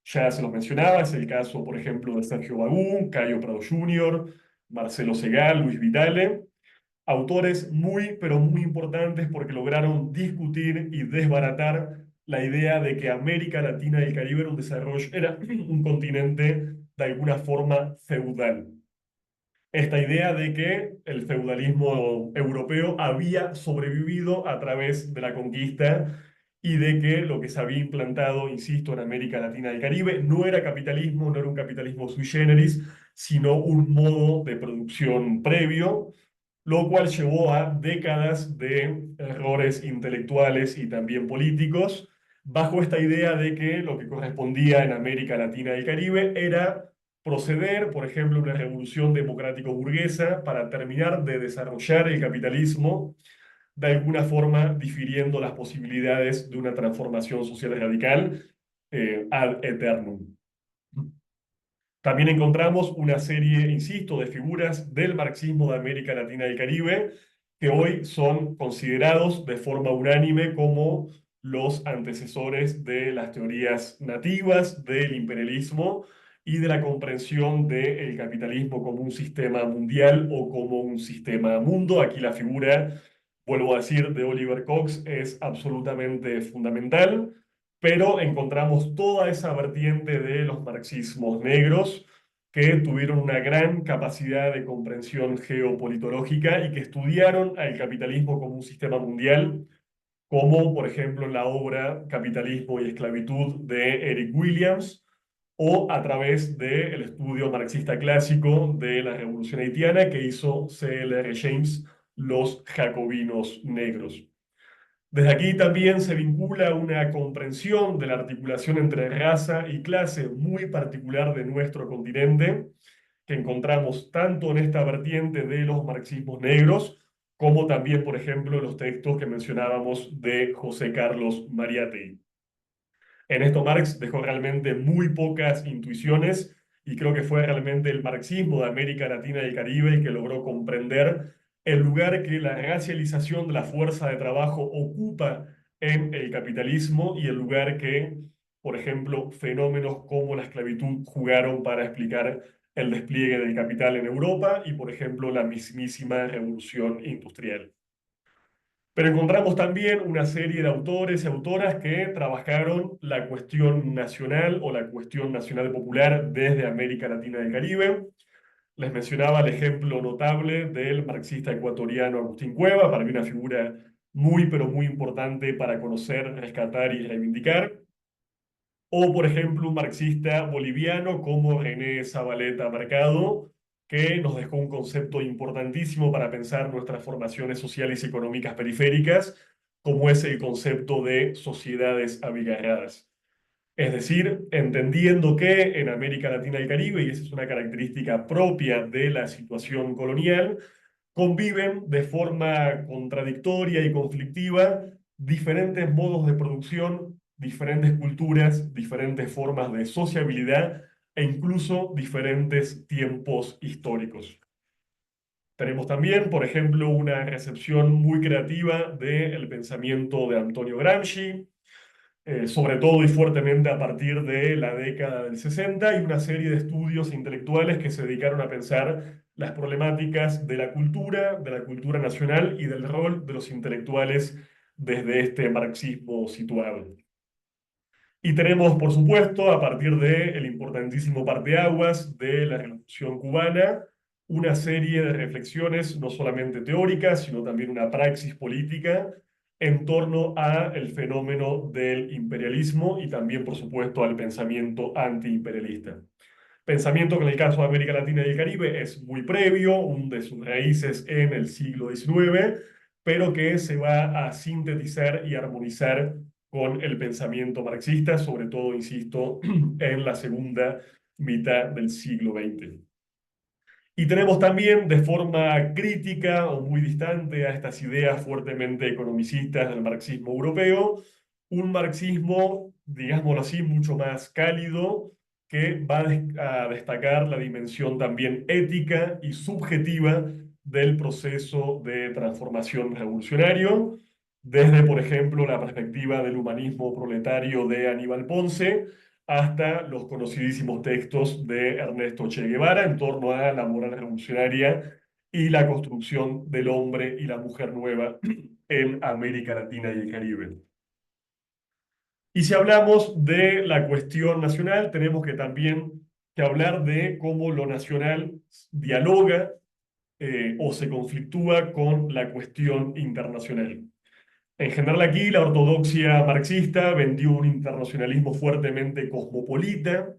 Ya se los mencionaba, es el caso, por ejemplo, de Sergio Bagún, Cayo Prado Jr., Marcelo Segal, Luis Vitale. Autores muy, pero muy importantes porque lograron discutir y desbaratar la idea de que América Latina y el Caribe era un desarrollo, era un continente de alguna forma feudal. Esta idea de que el feudalismo europeo había sobrevivido a través de la conquista y de que lo que se había implantado, insisto, en América Latina y el Caribe no era capitalismo, no era un capitalismo sui generis, sino un modo de producción previo, lo cual llevó a décadas de errores intelectuales y también políticos, bajo esta idea de que lo que correspondía en América Latina y el Caribe era proceder, por ejemplo, a una revolución democrático-burguesa para terminar de desarrollar el capitalismo, de alguna forma difiriendo las posibilidades de una transformación social radical ad eternum. También encontramos una serie, insisto, de figuras del marxismo de América Latina y el Caribe que hoy son considerados de forma unánime como los antecesores de las teorías nativas del imperialismo y de la comprensión del capitalismo como un sistema mundial o como un sistema mundo. Aquí la figura, vuelvo a decir, de Oliver Cox es absolutamente fundamental, pero encontramos toda esa vertiente de los marxismos negros que tuvieron una gran capacidad de comprensión geopolitológica y que estudiaron al capitalismo como un sistema mundial, como por ejemplo en la obra Capitalismo y Esclavitud de Eric Williams, o a través del estudio marxista clásico de la Revolución Haitiana que hizo C.L.R. James, Los Jacobinos Negros. Desde aquí también se vincula una comprensión de la articulación entre raza y clase muy particular de nuestro continente, que encontramos tanto en esta vertiente de los marxismos negros, como también, por ejemplo, en los textos que mencionábamos de José Carlos Mariátegui. En esto Marx dejó realmente muy pocas intuiciones y creo que fue realmente el marxismo de América Latina y el Caribe el que logró comprender el lugar que la racialización de la fuerza de trabajo ocupa en el capitalismo y el lugar que, por ejemplo, fenómenos como la esclavitud jugaron para explicar el despliegue del capital en Europa y, por ejemplo, la mismísima revolución industrial. Pero encontramos también una serie de autores y autoras que trabajaron la cuestión nacional o la cuestión nacional popular desde América Latina y el Caribe. Les mencionaba el ejemplo notable del marxista ecuatoriano Agustín Cueva, para mí una figura muy, pero muy importante para conocer, rescatar y reivindicar. O, por ejemplo, un marxista boliviano como René Zabaleta Mercado, que nos dejó un concepto importantísimo para pensar nuestras formaciones sociales y económicas periféricas, como es el concepto de sociedades abigarradas. Es decir, entendiendo que en América Latina y el Caribe, y esa es una característica propia de la situación colonial, conviven de forma contradictoria y conflictiva diferentes modos de producción, diferentes culturas, diferentes formas de sociabilidad e incluso diferentes tiempos históricos. Tenemos también, por ejemplo, una recepción muy creativa del pensamiento de Antonio Gramsci, sobre todo y fuertemente a partir de la década del 60, y una serie de estudios intelectuales que se dedicaron a pensar las problemáticas de la cultura nacional y del rol de los intelectuales desde este marxismo situado. Y tenemos, por supuesto, a partir del importantísimo parteaguas de la Revolución Cubana, una serie de reflexiones no solamente teóricas, sino también una praxis política en torno al fenómeno del imperialismo y también, por supuesto, al pensamiento antiimperialista. Pensamiento que en el caso de América Latina y el Caribe es muy previo, un de sus raíces en el siglo XIX, pero que se va a sintetizar y armonizar con el pensamiento marxista, sobre todo, insisto, en la segunda mitad del siglo XX. Y tenemos también de forma crítica o muy distante a estas ideas fuertemente economicistas del marxismo europeo, un marxismo, digámoslo así, mucho más cálido, que va a destacar la dimensión también ética y subjetiva del proceso de transformación revolucionario, desde, por ejemplo, la perspectiva del humanismo proletario de Aníbal Ponce, hasta los conocidísimos textos de Ernesto Che Guevara en torno a la moral revolucionaria y la construcción del hombre y la mujer nueva en América Latina y el Caribe. Y si hablamos de la cuestión nacional, tenemos que también que hablar de cómo lo nacional dialoga o se conflictúa con la cuestión internacional. En general aquí la ortodoxia marxista vendió un internacionalismo fuertemente cosmopolita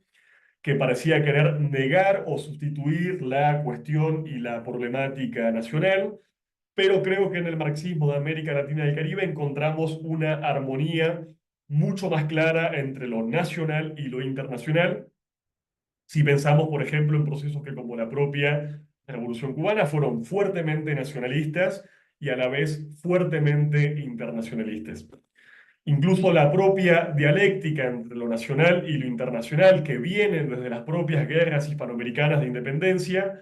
que parecía querer negar o sustituir la cuestión y la problemática nacional, pero creo que en el marxismo de América Latina y el Caribe encontramos una armonía mucho más clara entre lo nacional y lo internacional. Si pensamos, por ejemplo, en procesos que como la propia Revolución Cubana fueron fuertemente nacionalistas y a la vez fuertemente internacionalistas. Incluso la propia dialéctica entre lo nacional y lo internacional, que vienen desde las propias guerras hispanoamericanas de independencia,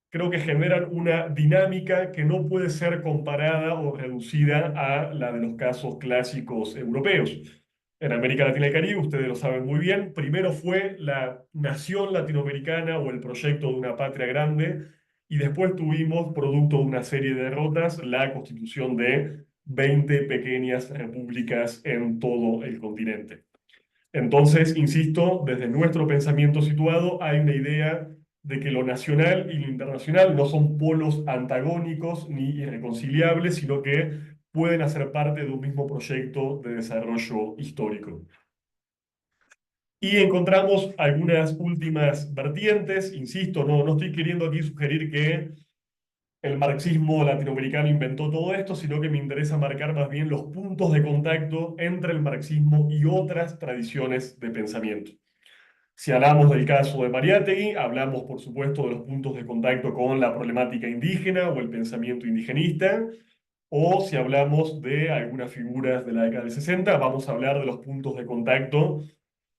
creo que generan una dinámica que no puede ser comparada o reducida a la de los casos clásicos europeos. En América Latina y el Caribe, ustedes lo saben muy bien, primero fue la nación latinoamericana o el proyecto de una patria grande, y después tuvimos, producto de una serie de derrotas, la constitución de 20 pequeñas repúblicas en todo el continente. Entonces, insisto, desde nuestro pensamiento situado hay una idea de que lo nacional y lo internacional no son polos antagónicos ni irreconciliables, sino que pueden hacer parte de un mismo proyecto de desarrollo histórico. Y encontramos algunas últimas vertientes, insisto, no estoy queriendo aquí sugerir que el marxismo latinoamericano inventó todo esto, sino que me interesa marcar más bien los puntos de contacto entre el marxismo y otras tradiciones de pensamiento. Si hablamos del caso de Mariátegui, hablamos por supuesto de los puntos de contacto con la problemática indígena o el pensamiento indigenista, o si hablamos de algunas figuras de la década del 60, vamos a hablar de los puntos de contacto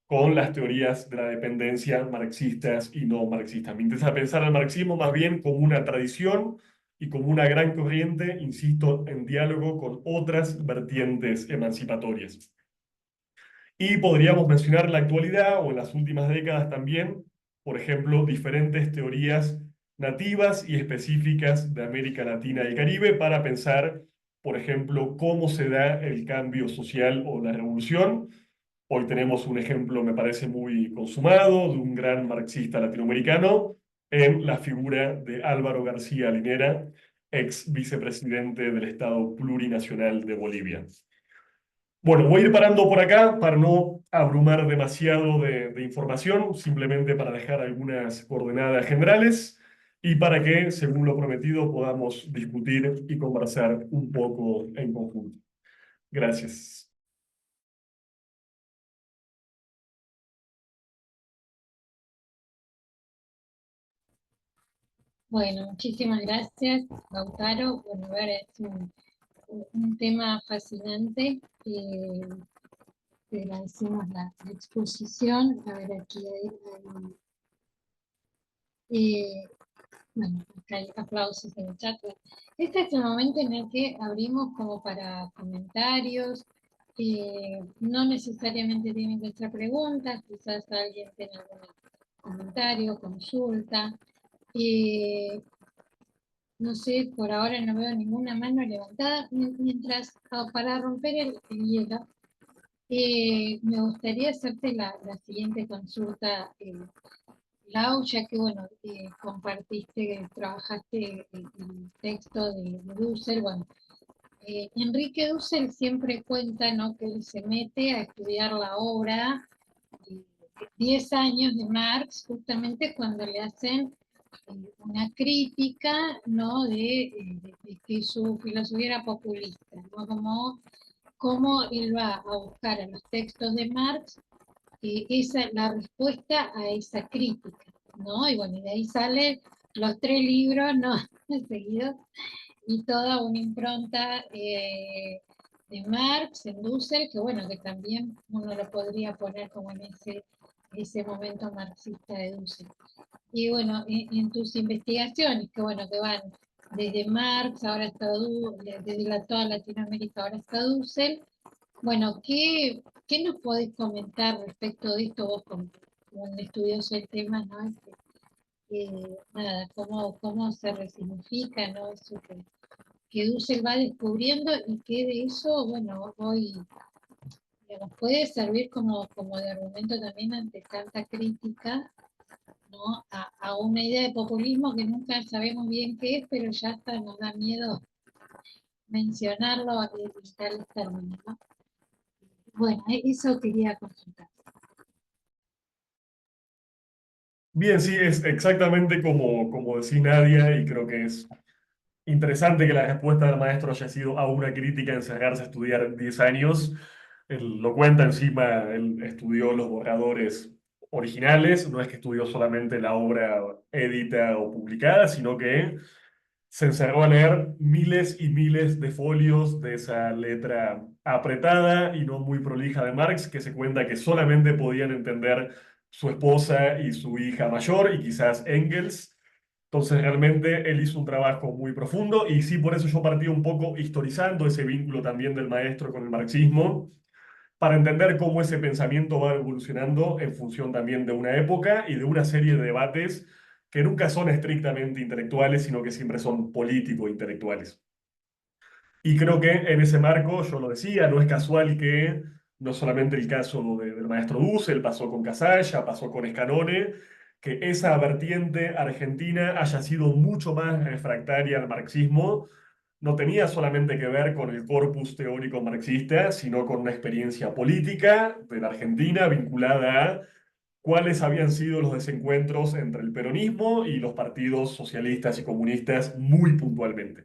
con las teorías de la dependencia marxistas y no marxistas. Me interesa pensar al marxismo más bien como una tradición y como una gran corriente, insisto, en diálogo con otras vertientes emancipatorias. Y podríamos mencionar en la actualidad o en las últimas décadas también, por ejemplo, diferentes teorías nativas y específicas de América Latina y el Caribe para pensar, por ejemplo, cómo se da el cambio social o la revolución. Hoy tenemos un ejemplo, me parece muy consumado, de un gran marxista latinoamericano en la figura de Álvaro García Linera, ex vicepresidente del Estado Plurinacional de Bolivia. Bueno, voy a ir parando por acá para no abrumar demasiado de información, simplemente para dejar algunas coordenadas generales y para que, según lo prometido, podamos discutir y conversar un poco en conjunto. Gracias. Bueno, muchísimas gracias, Lautaro. Bueno, a ver, es un tema fascinante. Te agradecemos la exposición. A ver, aquí bueno, acá hay aplausos en el chat. Este es el momento en el que abrimos como para comentarios. No necesariamente tienen que ser preguntas, quizás alguien tenga algún comentario, consulta. No sé, por ahora no veo ninguna mano levantada. Mientras, para romper el hielo, me gustaría hacerte la siguiente consulta, Lau, ya que bueno, compartiste, trabajaste el texto de Dussel. Bueno, Enrique Dussel siempre cuenta, ¿no?, que él se mete a estudiar la obra de 10 años de Marx, justamente cuando le hacen una crítica, ¿no?, de que su filosofía era populista, ¿no? Como él va a buscar en los textos de Marx la respuesta a esa crítica, ¿no? Y bueno, y de ahí salen los 3 libros, ¿no?, seguidos, y toda una impronta de Marx, en Dussel, que bueno, que también uno lo podría poner como en ese momento marxista de Dussel. Y bueno, en tus investigaciones, que bueno, que van desde Marx, ahora está desde toda Latinoamérica, ahora está Dussel. Bueno, ¿qué nos podés comentar respecto de esto vos como un estudioso del tema, ¿no? Nada, cómo se resignifica, ¿no?, eso que Dussel va descubriendo, y que de eso, bueno, hoy nos puede servir como de argumento también ante tanta crítica, ¿no?, a una idea de populismo que nunca sabemos bien qué es, pero ya hasta nos da miedo mencionarlo en tales términos, ¿no? Bueno, eso quería consultar. Bien, sí, es exactamente como decía Nadia, y creo que es interesante que la respuesta del maestro haya sido a una crítica encerrarse a estudiar 10 años. Él lo cuenta encima, él estudió los borradores originales, no es que estudió solamente la obra edita o publicada, sino que se encerró a leer miles y miles de folios de esa letra apretada y no muy prolija de Marx, que se cuenta que solamente podían entender su esposa y su hija mayor y quizás Engels. Entonces realmente él hizo un trabajo muy profundo y sí, por eso yo partí un poco historizando ese vínculo también del maestro con el marxismo, para entender cómo ese pensamiento va evolucionando en función también de una época y de una serie de debates que nunca son estrictamente intelectuales, sino que siempre son político-intelectuales. Y creo que en ese marco, yo lo decía, no es casual que no solamente el caso del maestro Dussel, pasó con Casalla, pasó con Scanone, que esa vertiente argentina haya sido mucho más refractaria al marxismo, no tenía solamente que ver con el corpus teórico marxista, sino con una experiencia política de la Argentina vinculada a cuáles habían sido los desencuentros entre el peronismo y los partidos socialistas y comunistas muy puntualmente.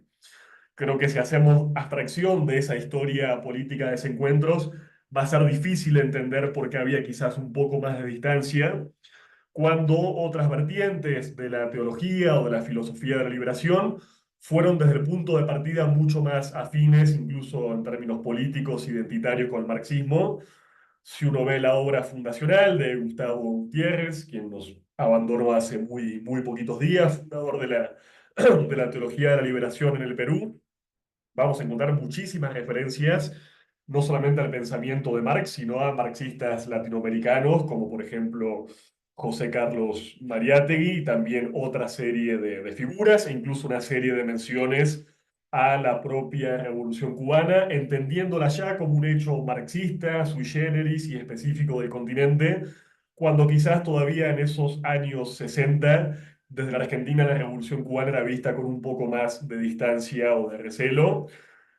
Creo que si hacemos abstracción de esa historia política de desencuentros, va a ser difícil entender por qué había quizás un poco más de distancia cuando otras vertientes de la teología o de la filosofía de la liberación fueron desde el punto de partida mucho más afines, incluso en términos políticos, identitarios con el marxismo. Si uno ve la obra fundacional de Gustavo Gutiérrez, quien nos abandonó hace muy poquitos días, fundador de de la teología de la liberación en el Perú, vamos a encontrar muchísimas referencias, no solamente al pensamiento de Marx, sino a marxistas latinoamericanos, como por ejemplo José Carlos Mariátegui, y también otra serie de figuras, e incluso una serie de menciones a la propia Revolución Cubana, entendiéndola ya como un hecho marxista, sui generis y específico del continente, cuando quizás todavía en esos años 60 desde la Argentina la Revolución Cubana era vista con un poco más de distancia o de recelo,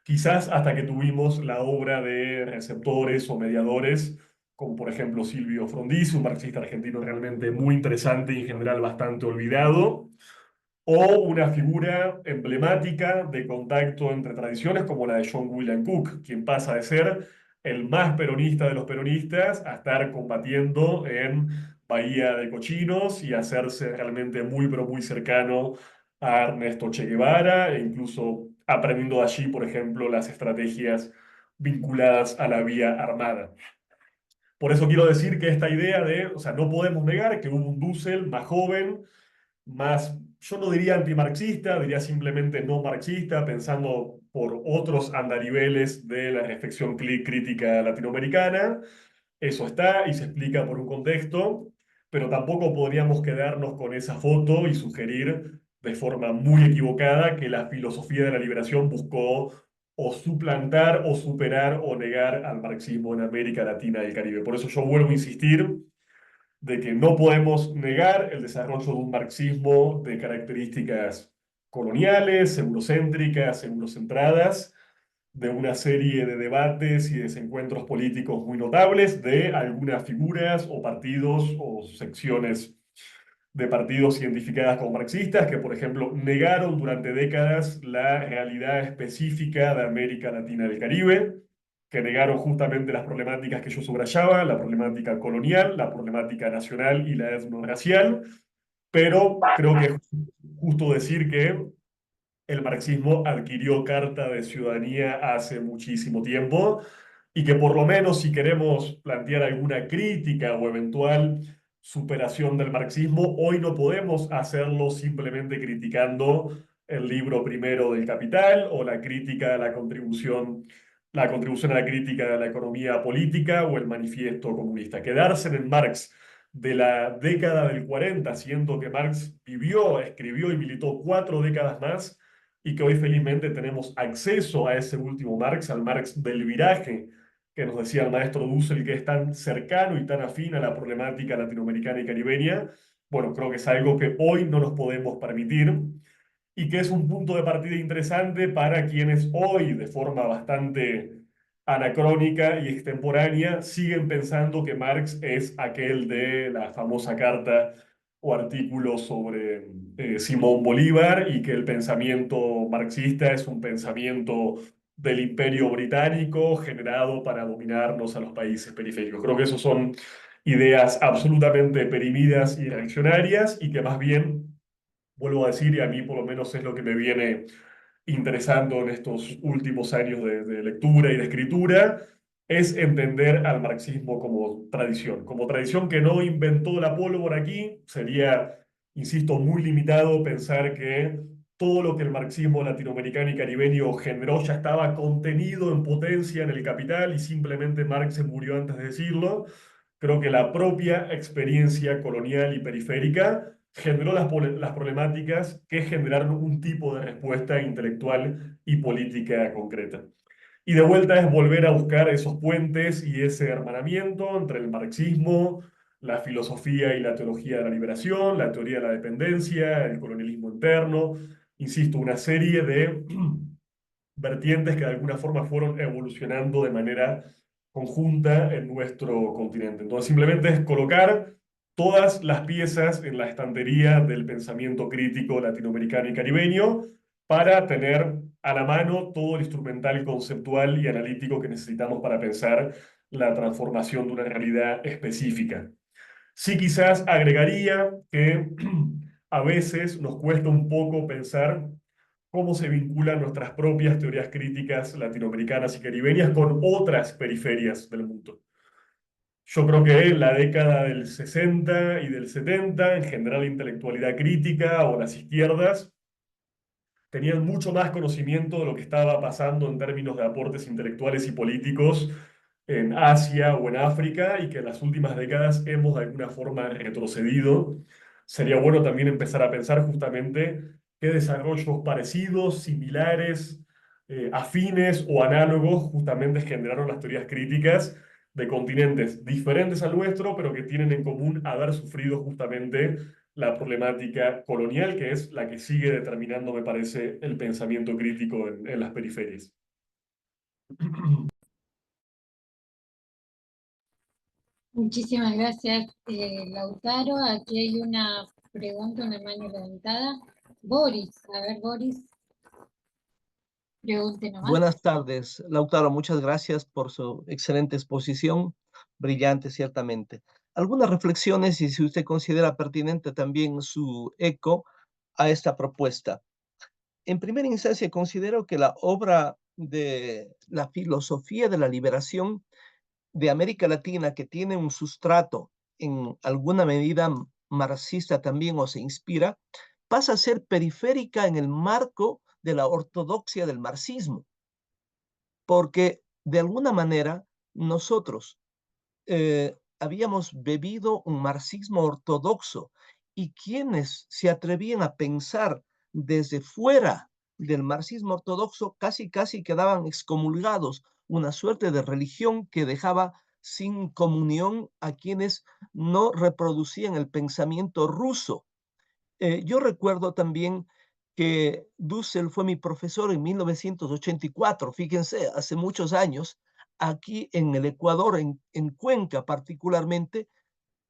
quizás hasta que tuvimos la obra de receptores o mediadores, como por ejemplo Silvio Frondizi, un marxista argentino realmente muy interesante y en general bastante olvidado, o una figura emblemática de contacto entre tradiciones como la de John William Cook, quien pasa de ser el más peronista de los peronistas a estar combatiendo en Bahía de Cochinos y hacerse realmente muy, pero muy cercano a Ernesto Che Guevara e incluso aprendiendo de allí, por ejemplo, las estrategias vinculadas a la vía armada. Por eso quiero decir que esta idea de, o sea, no podemos negar que hubo un Dussel más joven, más, yo no diría antimarxista, diría simplemente no marxista, pensando por otros andariveles de la reflexión crítica latinoamericana. Eso está y se explica por un contexto, pero tampoco podríamos quedarnos con esa foto y sugerir de forma muy equivocada que la filosofía de la liberación buscó o suplantar o superar o negar al marxismo en América Latina y el Caribe. Por eso yo vuelvo a insistir de que no podemos negar el desarrollo de un marxismo de características coloniales, eurocéntricas, eurocentradas, de una serie de debates y desencuentros políticos muy notables, de algunas figuras o partidos o secciones de partidos identificadas como marxistas, que por ejemplo negaron durante décadas la realidad específica de América Latina y el Caribe, que negaron justamente las problemáticas que yo subrayaba, la problemática colonial, la problemática nacional y la etnorracial, pero creo que es justo decir que el marxismo adquirió carta de ciudadanía hace muchísimo tiempo y que por lo menos si queremos plantear alguna crítica o eventual superación del marxismo, hoy no podemos hacerlo simplemente criticando el libro primero del Capital o la crítica de la contribución a la crítica de la economía política o el manifiesto comunista. Quedarse en el Marx de la década del 40, siendo que Marx vivió, escribió y militó 4 décadas más, y que hoy felizmente tenemos acceso a ese último Marx, al Marx del viraje, que nos decía el maestro Dussel, que es tan cercano y tan afín a la problemática latinoamericana y caribeña. Bueno, creo que es algo que hoy no nos podemos permitir. y que es un punto de partida interesante para quienes hoy, de forma bastante anacrónica y extemporánea, siguen pensando que Marx es aquel de la famosa carta o artículo sobre Simón Bolívar y que el pensamiento marxista es un pensamiento del Imperio Británico generado para dominarnos a los países periféricos. Creo que esos son ideas absolutamente perimidas y reaccionarias y que más bien, vuelvo a decir, y a mí por lo menos es lo que me viene interesando en estos últimos años de lectura y de escritura, es entender al marxismo como tradición que no inventó la pólvora aquí. Sería, insisto, muy limitado pensar que todo lo que el marxismo latinoamericano y caribeño generó ya estaba contenido en potencia en el capital y simplemente Marx se murió antes de decirlo. Creo que la propia experiencia colonial y periférica generó las problemáticas que generaron un tipo de respuesta intelectual y política concreta. Y de vuelta es volver a buscar esos puentes y ese hermanamiento entre el marxismo, la filosofía y la teología de la liberación, la teoría de la dependencia, el colonialismo interno, insisto, una serie de vertientes que de alguna forma fueron evolucionando de manera conjunta en nuestro continente. Entonces, simplemente es colocar todas las piezas en la estantería del pensamiento crítico latinoamericano y caribeño para tener a la mano todo el instrumental conceptual y analítico que necesitamos para pensar la transformación de una realidad específica. Sí, quizás agregaría que a veces nos cuesta un poco pensar cómo se vinculan nuestras propias teorías críticas latinoamericanas y caribeñas con otras periferias del mundo. Yo creo que en la década del 60 y del 70, en general la intelectualidad crítica o las izquierdas tenían mucho más conocimiento de lo que estaba pasando en términos de aportes intelectuales y políticos en Asia o en África y que en las últimas décadas hemos de alguna forma retrocedido. Sería bueno también empezar a pensar justamente qué desarrollos parecidos, similares, afines o análogos justamente generaron las teorías críticas de continentes diferentes al nuestro, pero que tienen en común haber sufrido justamente la problemática colonial, que es la que sigue determinando, me parece, el pensamiento crítico en las periferias. Muchísimas gracias, Lautaro. Aquí hay una pregunta, una mano levantada. Boris, a ver, Boris, pregunte nomás. Buenas tardes, Lautaro. Muchas gracias por su excelente exposición, brillante ciertamente. Algunas reflexiones y si usted considera pertinente también su eco a esta propuesta. En primera instancia, considero que la obra de la filosofía de la liberación de América Latina, que tiene un sustrato en alguna medida marxista también o se inspira, pasa a ser periférica en el marco de la ortodoxia del marxismo, porque de alguna manera nosotros habíamos bebido un marxismo ortodoxo y quienes se atrevían a pensar desde fuera del marxismo ortodoxo casi quedaban excomulgados, una suerte de religión que dejaba sin comunión a quienes no reproducían el pensamiento ruso. Yo recuerdo también que Dussel fue mi profesor en 1984, fíjense, hace muchos años, aquí en el Ecuador, en Cuenca particularmente,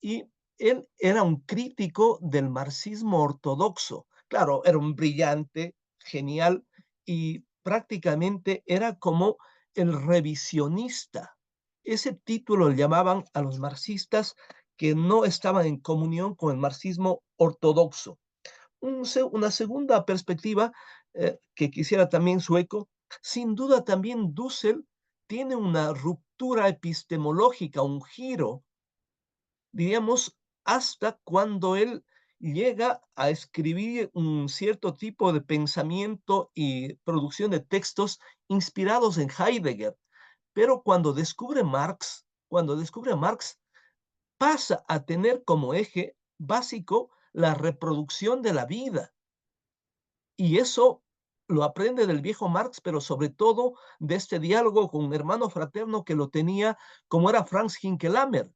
y él era un crítico del marxismo ortodoxo. Claro, era un brillante, genial, y prácticamente era como el revisionista. Ese título le llamaban a los marxistas que no estaban en comunión con el marxismo ortodoxo. Una segunda perspectiva que quisiera también su eco, sin duda también Dussel tiene una ruptura epistemológica, un giro, diríamos, hasta cuando él llega a escribir un cierto tipo de pensamiento y producción de textos inspirados en Heidegger. Pero cuando descubre a Marx, pasa a tener como eje básico la reproducción de la vida. Y eso lo aprende del viejo Marx, pero sobre todo de este diálogo con un hermano fraterno que lo tenía, como era Franz Hinckelammer.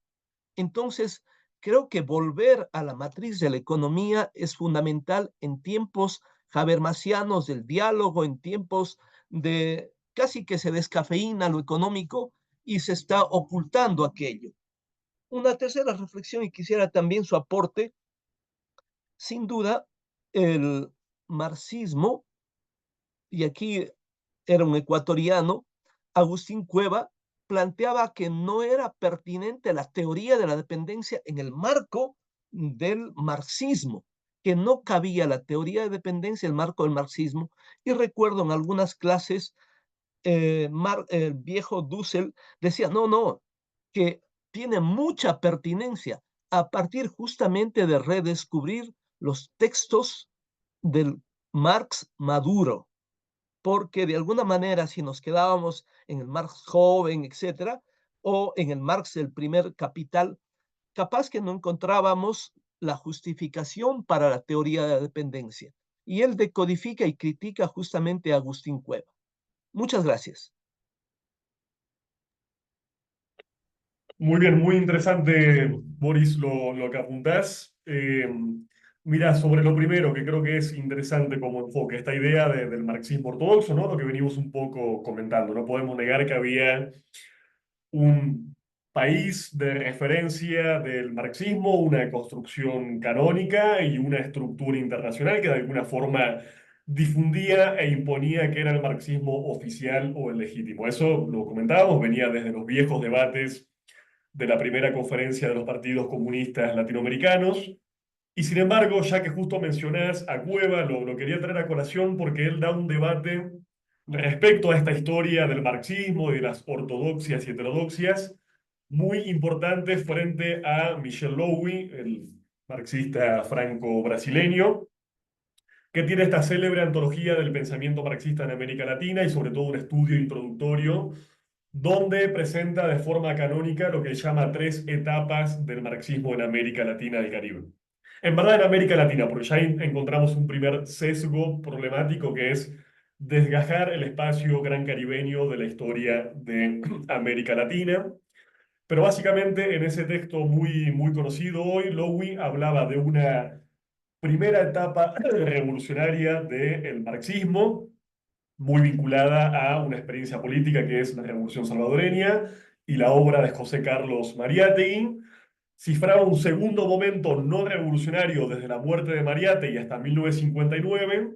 Entonces, creo que volver a la matriz de la economía es fundamental en tiempos habermasianos del diálogo en tiempos de casi que se descafeína lo económico y se está ocultando aquello. Una tercera reflexión, y quisiera también su aporte, sin duda, el marxismo, y aquí era un ecuatoriano, Agustín Cueva, planteaba que no era pertinente la teoría de la dependencia en el marco del marxismo, que no cabía la teoría de dependencia en el marco del marxismo. Y recuerdo en algunas clases, el viejo Dussel decía, no, que tiene mucha pertinencia a partir justamente de redescubrir los textos del Marx maduro, porque de alguna manera si nos quedábamos en el Marx joven, etcétera, o en el Marx del primer Capital, capaz que no encontrábamos la justificación para la teoría de la dependencia. Y él decodifica y critica justamente a Agustín Cueva. Muchas gracias. Muy bien, muy interesante, Boris, lo que apuntás. Mira, sobre lo primero, que creo que es interesante como enfoque, esta idea del marxismo ortodoxo, ¿no? Lo que venimos un poco comentando. No podemos negar que había un país de referencia del marxismo, una construcción canónica y una estructura internacional que de alguna forma difundía e imponía que era el marxismo oficial o el legítimo. Eso lo comentábamos, venía desde los viejos debates de la primera conferencia de los partidos comunistas latinoamericanos. Y sin embargo, ya que justo mencionás a Cueva, lo quería traer a colación porque él da un debate respecto a esta historia del marxismo y de las ortodoxias y heterodoxias muy importante frente a Michel Lowy, el marxista franco-brasileño, que tiene esta célebre antología del pensamiento marxista en América Latina y sobre todo un estudio introductorio donde presenta de forma canónica lo que él llama 3 etapas del marxismo en América Latina y el Caribe. En verdad en América Latina, porque ya encontramos un primer sesgo problemático que es desgajar el espacio gran caribeño de la historia de América Latina. Pero básicamente en ese texto muy conocido hoy, Lowy hablaba de una primera etapa revolucionaria del marxismo, muy vinculada a una experiencia política que es la Revolución Salvadoreña y la obra de José Carlos Mariátegui. Cifraba un segundo momento no revolucionario desde la muerte de Mariátegui hasta 1959,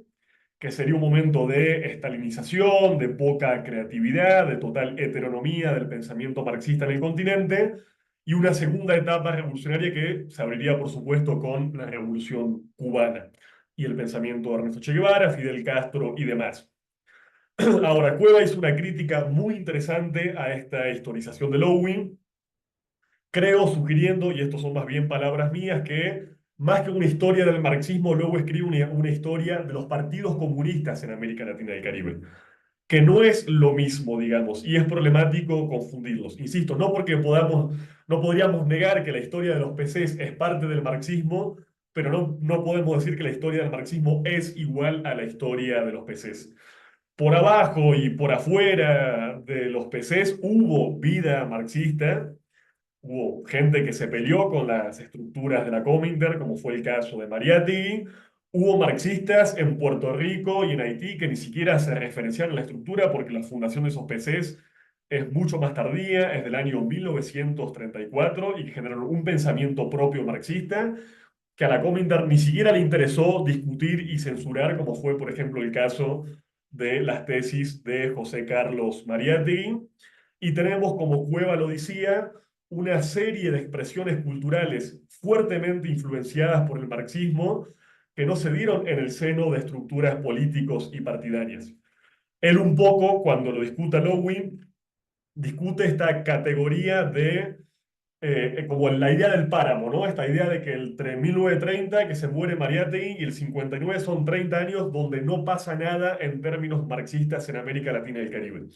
que sería un momento de estalinización, de poca creatividad, de total heteronomía del pensamiento marxista en el continente, y una segunda etapa revolucionaria que se abriría, por supuesto, con la Revolución Cubana y el pensamiento de Ernesto Che Guevara, Fidel Castro y demás. Ahora, Cueva hizo una crítica muy interesante a esta historización de Lowy, creo sugiriendo, y esto son más bien palabras mías, que más que una historia del marxismo, Lowy escribe una historia de los partidos comunistas en América Latina y el Caribe, que no es lo mismo, digamos, y es problemático confundirlos. Insisto, no porque no podríamos negar que la historia de los PCs es parte del marxismo, pero no podemos decir que la historia del marxismo es igual a la historia de los PCs. Por abajo y por afuera de los PCs hubo vida marxista, hubo gente que se peleó con las estructuras de la Cominter, como fue el caso de Mariátegui, hubo marxistas en Puerto Rico y en Haití que ni siquiera se referenciaron a la estructura porque la fundación de esos PCs es mucho más tardía, es del año 1934 y que generaron un pensamiento propio marxista que a la Cominter ni siquiera le interesó discutir y censurar, como fue, por ejemplo, el caso de las tesis de José Carlos Mariátegui. Y tenemos, como Cueva lo decía, una serie de expresiones culturales fuertemente influenciadas por el marxismo que no se dieron en el seno de estructuras políticos y partidarias. Él un poco, cuando lo discuta Lowy, discute esta categoría de como la idea del páramo, ¿no? Esta idea de que entre 1930, que se muere Mariátegui, y el 59 son 30 años donde no pasa nada en términos marxistas en América Latina y el Caribe.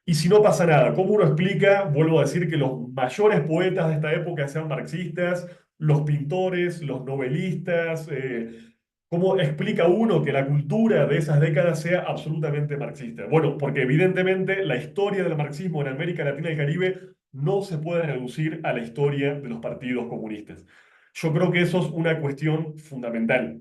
Y si no pasa nada, ¿cómo uno explica, vuelvo a decir, que los mayores poetas de esta época sean marxistas, los pintores, los novelistas? ¿Cómo explica uno que la cultura de esas décadas sea absolutamente marxista? Bueno, porque evidentemente la historia del marxismo en América Latina y el Caribe no se puede reducir a la historia de los partidos comunistas. Yo creo que eso es una cuestión fundamental.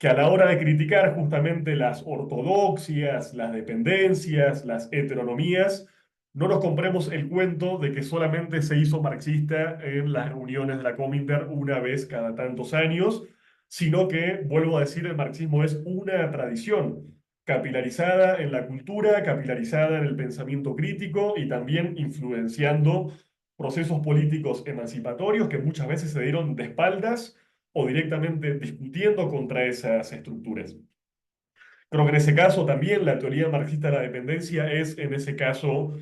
que a la hora de criticar justamente las ortodoxias, las dependencias, las heteronomías, no nos compremos el cuento de que solamente se hizo marxista en las reuniones de la Comintern una vez cada tantos años, sino que, vuelvo a decir, el marxismo es una tradición capilarizada en la cultura, capilarizada en el pensamiento crítico y también influenciando procesos políticos emancipatorios que muchas veces se dieron de espaldas o directamente discutiendo contra esas estructuras. Creo que en ese caso también la teoría marxista de la dependencia es en ese caso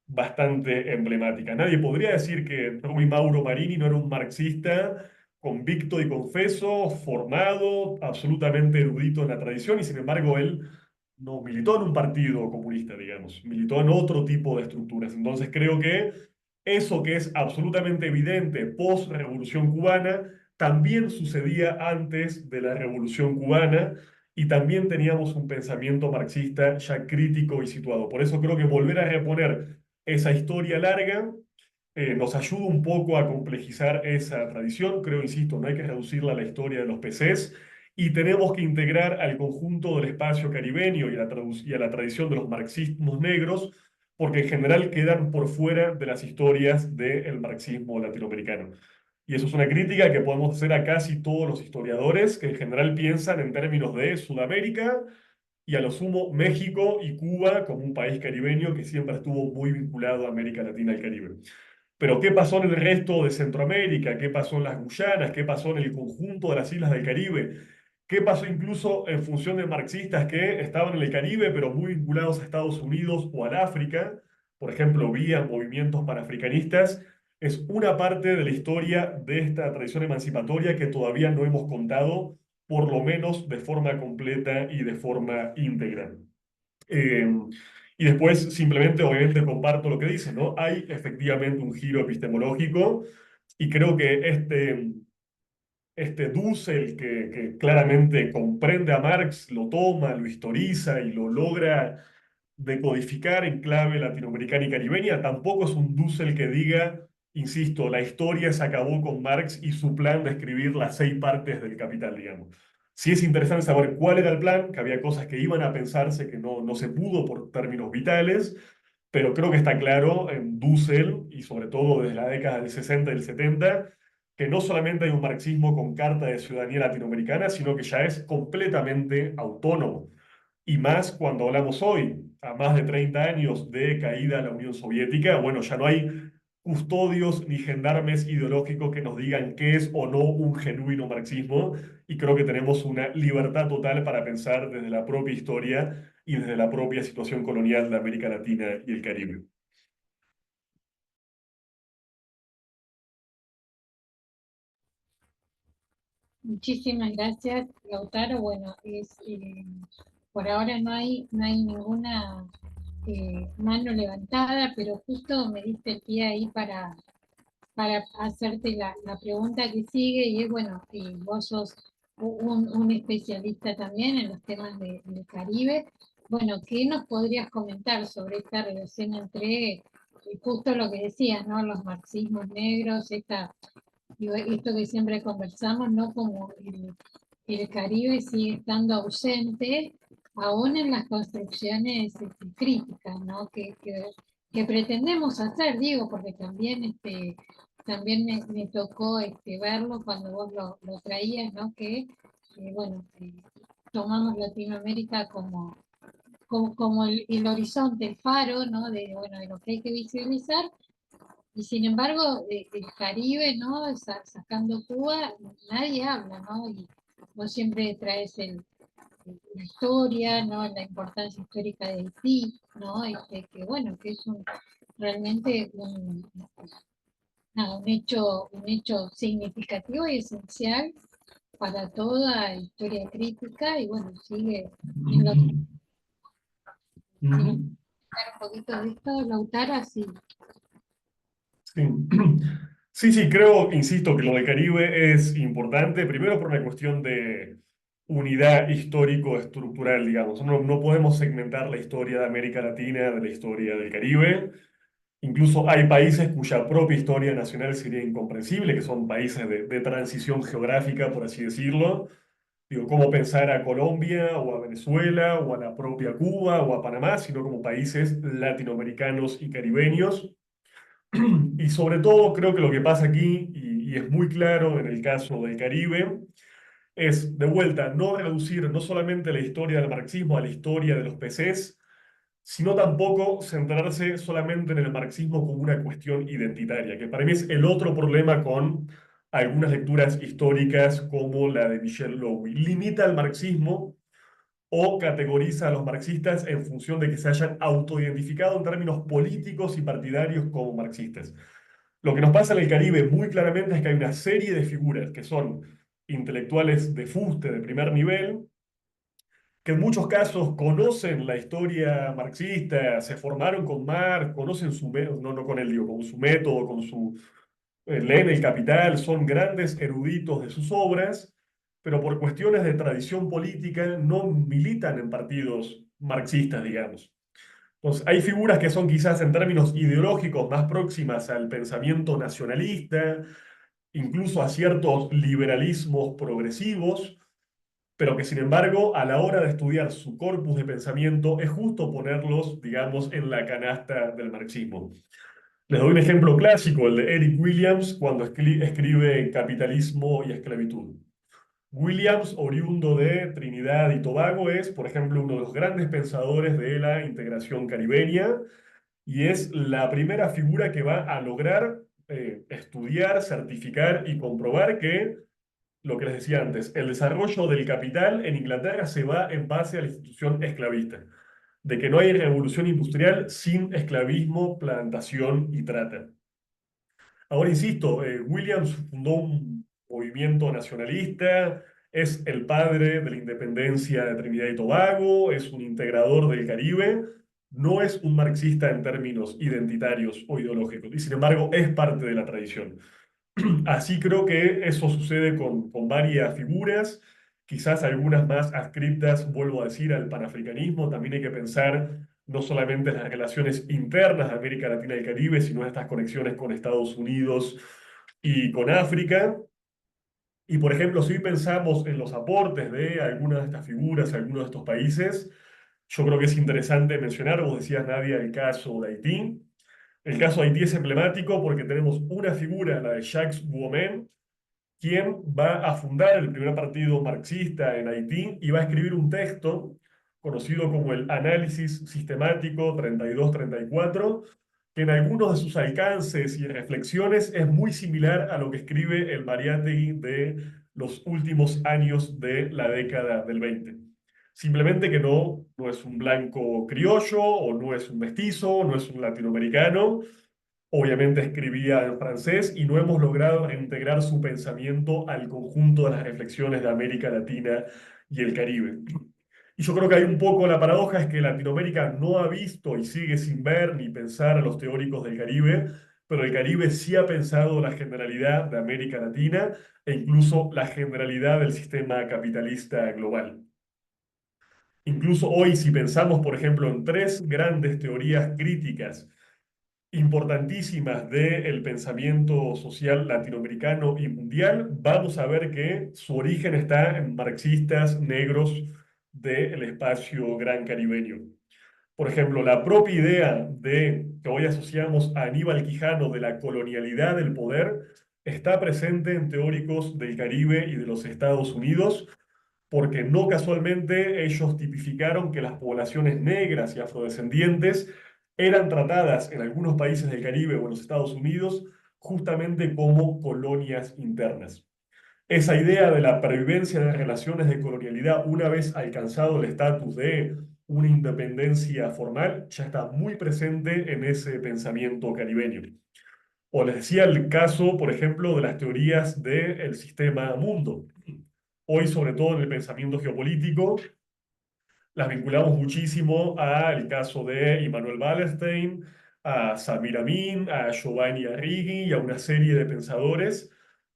bastante emblemática. Nadie podría decir que Rui Mauro Marini no era un marxista convicto y confeso, formado, absolutamente erudito en la tradición, y sin embargo él no militó en un partido comunista, digamos, militó en otro tipo de estructuras. Entonces creo que eso que es absolutamente evidente post-revolución cubana también sucedía antes de la revolución cubana y también teníamos un pensamiento marxista ya crítico y situado. Por eso creo que volver a reponer esa historia larga nos ayuda un poco a complejizar esa tradición. Creo, insisto, no hay que reducirla a la historia de los PCs y tenemos que integrar al conjunto del espacio caribeño y a la tradición de los marxismos negros, porque en general quedan por fuera de las historias del marxismo latinoamericano. Y eso es una crítica que podemos hacer a casi todos los historiadores que en general piensan en términos de Sudamérica y a lo sumo México y Cuba como un país caribeño que siempre estuvo muy vinculado a América Latina y el Caribe. Pero ¿qué pasó en el resto de Centroamérica? ¿Qué pasó en las Guyanas? ¿Qué pasó en el conjunto de las islas del Caribe? ¿Qué pasó incluso en función de marxistas que estaban en el Caribe pero muy vinculados a Estados Unidos o al África? Por ejemplo, vía movimientos panafricanistas. Es una parte de la historia de esta tradición emancipatoria que todavía no hemos contado, por lo menos de forma completa y de forma íntegra. Eh, y después simplemente, obviamente, comparto lo que dice, ¿no? Hay efectivamente un giro epistemológico y creo que este Dussel, que claramente comprende a Marx, lo toma, lo historiza y lo logra decodificar en clave latinoamericana y caribeña, tampoco es un Dussel que diga, insisto, la historia se acabó con Marx y su plan de escribir las 6 partes del Capital, digamos. Sí es interesante saber cuál era el plan, que había cosas que iban a pensarse que no se pudo por términos vitales, pero creo que está claro en Dussel, y sobre todo desde la década del 60 y del 70, que no solamente hay un marxismo con carta de ciudadanía latinoamericana, sino que ya es completamente autónomo. Y más cuando hablamos hoy, a más de 30 años de caída de la Unión Soviética, bueno, ya no hay custodios ni gendarmes ideológicos que nos digan qué es o no un genuino marxismo, y creo que tenemos una libertad total para pensar desde la propia historia y desde la propia situación colonial de América Latina y el Caribe. Muchísimas gracias, Lautaro. Bueno, por ahora no hay ninguna mano levantada, pero justo me diste el pie ahí para hacerte la pregunta que sigue, y es, bueno, vos sos un especialista también en los temas del Caribe. Bueno, ¿qué nos podrías comentar sobre esta relación entre justo lo que decías, ¿no? Los marxismos negros, esto que siempre conversamos, ¿no? Como el Caribe sigue estando ausente, aún en las construcciones críticas, ¿no? Que pretendemos hacer, digo, porque también me tocó verlo cuando vos lo traías, ¿no? Bueno, tomamos Latinoamérica como el horizonte, el faro, ¿no? Bueno, de lo que hay que visibilizar, y sin embargo, el Caribe, ¿no? Sacando Cuba, nadie habla, ¿no? Y vos siempre traes la historia, ¿no? La importancia histórica de Haití, ¿no? Que bueno, que es realmente un hecho significativo y esencial para toda historia crítica, y bueno, sigue en lo que un poquito de esto, Lautaro, así. Sí. Sí, creo, insisto, que lo del Caribe es importante, primero por una cuestión de unidad histórico-estructural, digamos. No podemos segmentar la historia de América Latina de la historia del Caribe. Incluso hay países cuya propia historia nacional sería incomprensible, que son países de transición geográfica, por así decirlo. digo, cómo pensar a Colombia o a Venezuela o a la propia Cuba o a Panamá, sino como países latinoamericanos y caribeños. Y sobre todo creo que lo que pasa aquí, y es muy claro en el caso del Caribe, es de vuelta no reducir no solamente la historia del marxismo a la historia de los PCs, sino tampoco centrarse solamente en el marxismo como una cuestión identitaria, que para mí es el otro problema con algunas lecturas históricas como la de Michel Lowy. Limita el marxismo o categoriza a los marxistas en función de que se hayan autoidentificado en términos políticos y partidarios como marxistas. Lo que nos pasa en el Caribe muy claramente es que hay una serie de figuras que son intelectuales de fuste de primer nivel, que en muchos casos conocen la historia marxista, se formaron con Marx, conocen su método, no con él digo, con su método, con su, leen El Capital, son grandes eruditos de sus obras, pero por cuestiones de tradición política no militan en partidos marxistas, digamos. Entonces, hay figuras que son quizás en términos ideológicos más próximas al pensamiento nacionalista, incluso a ciertos liberalismos progresivos, pero que sin embargo, a la hora de estudiar su corpus de pensamiento, es justo ponerlos, digamos, en la canasta del marxismo. Les doy un ejemplo clásico, el de Eric Williams, cuando escribe Capitalismo y Esclavitud. Williams, oriundo de Trinidad y Tobago, es, por ejemplo, uno de los grandes pensadores de la integración caribeña y es la primera figura que va a lograr estudiar, certificar y comprobar que lo que les decía antes, el desarrollo del capital en Inglaterra se va en base a la institución esclavista, de que no hay revolución industrial sin esclavismo, plantación y trata. Ahora insisto, Williams fundó un movimiento nacionalista, es el padre de la independencia de Trinidad y Tobago, es un integrador del Caribe, no es un marxista en términos identitarios o ideológicos, y sin embargo es parte de la tradición. Así creo que eso sucede con varias figuras, quizás algunas más adscritas, vuelvo a decir, al panafricanismo. También hay que pensar no solamente en las relaciones internas de América Latina y el Caribe, sino en estas conexiones con Estados Unidos y con África. Y por ejemplo, si hoy pensamos en los aportes de algunas de estas figuras, algunos de estos países, yo creo que es interesante mencionar, vos decías, Nadia, el caso de Haití. El caso de Haití es emblemático porque tenemos una figura, la de Jacques Bouhomen, quien va a fundar el primer partido marxista en Haití y va a escribir un texto conocido como el Análisis Sistemático 32-34, que en algunos de sus alcances y reflexiones es muy similar a lo que escribe el Mariátegui de los últimos años de la década del 20. Simplemente que no es un blanco criollo, o no es un mestizo, no es un latinoamericano. Obviamente escribía en francés y no hemos logrado integrar su pensamiento al conjunto de las reflexiones de América Latina y el Caribe. Y yo creo que hay un poco la paradoja es que Latinoamérica no ha visto y sigue sin ver ni pensar a los teóricos del Caribe, pero el Caribe sí ha pensado la generalidad de América Latina e incluso la generalidad del sistema capitalista global. Incluso hoy, si pensamos, por ejemplo, en tres grandes teorías críticas importantísimas del pensamiento social latinoamericano y mundial, vamos a ver que su origen está en marxistas negros del espacio gran caribeño. Por ejemplo, la propia idea de que hoy asociamos a Aníbal Quijano de la colonialidad del poder está presente en teóricos del Caribe y de los Estados Unidos, porque no casualmente ellos tipificaron que las poblaciones negras y afrodescendientes eran tratadas en algunos países del Caribe o en los Estados Unidos justamente como colonias internas. Esa idea de la pervivencia de relaciones de colonialidad una vez alcanzado el estatus de una independencia formal ya está muy presente en ese pensamiento caribeño. O les decía el caso, por ejemplo, de las teorías del sistema mundo. Hoy, sobre todo en el pensamiento geopolítico, las vinculamos muchísimo al caso de Immanuel Wallerstein, a Samir Amin, a Giovanni Arrighi y a una serie de pensadores,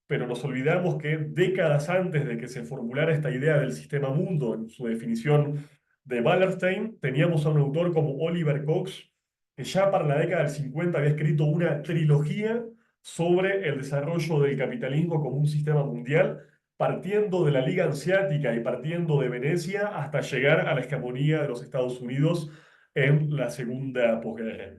pero nos olvidamos que décadas antes de que se formulara esta idea del sistema mundo en su definición de Wallerstein, teníamos a un autor como Oliver Cox, que ya para la década del 50 había escrito una trilogía sobre el desarrollo del capitalismo como un sistema mundial, partiendo de la Liga Hanseática y partiendo de Venecia hasta llegar a la hegemonía de los Estados Unidos en la segunda posguerra.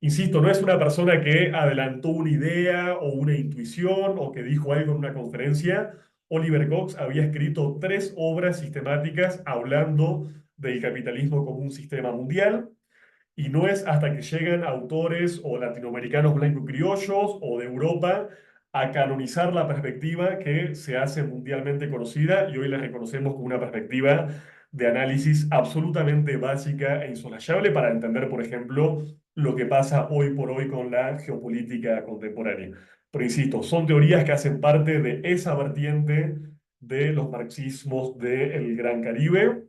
Insisto, no es una persona que adelantó una idea o una intuición o que dijo algo en una conferencia. Oliver Cox había escrito 3 obras sistemáticas hablando del capitalismo como un sistema mundial, y no es hasta que llegan autores o latinoamericanos blanco-criollos o de Europa a canonizar la perspectiva que se hace mundialmente conocida, y hoy la reconocemos como una perspectiva de análisis absolutamente básica e insolayable para entender, por ejemplo, lo que pasa hoy por hoy con la geopolítica contemporánea. Pero insisto, son teorías que hacen parte de esa vertiente de los marxismos del Gran Caribe,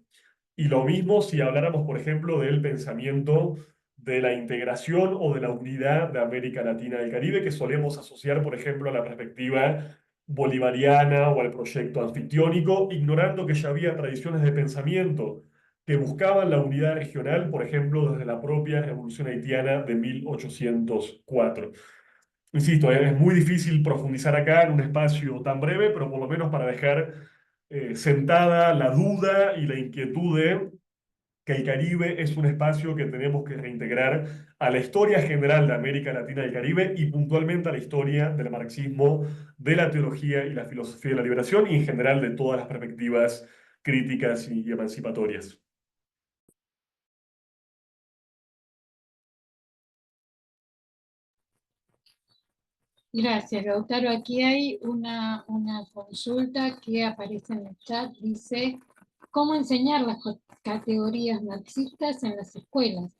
y lo mismo si habláramos, por ejemplo, del pensamiento de la integración o de la unidad de América Latina y el Caribe, que solemos asociar, por ejemplo, a la perspectiva bolivariana o al proyecto anfictiónico, ignorando que ya había tradiciones de pensamiento que buscaban la unidad regional, por ejemplo, desde la propia Revolución Haitiana de 1804. Insisto, es muy difícil profundizar acá en un espacio tan breve, pero por lo menos para dejar sentada la duda y la inquietud de que el Caribe es un espacio que tenemos que reintegrar a la historia general de América Latina y el Caribe, y puntualmente a la historia del marxismo, de la teología y la filosofía de la liberación, y en general de todas las perspectivas críticas y emancipatorias. Gracias, Lautaro. Aquí hay una consulta que aparece en el chat. Dice, ¿cómo enseñar las categorías marxistas en las escuelas?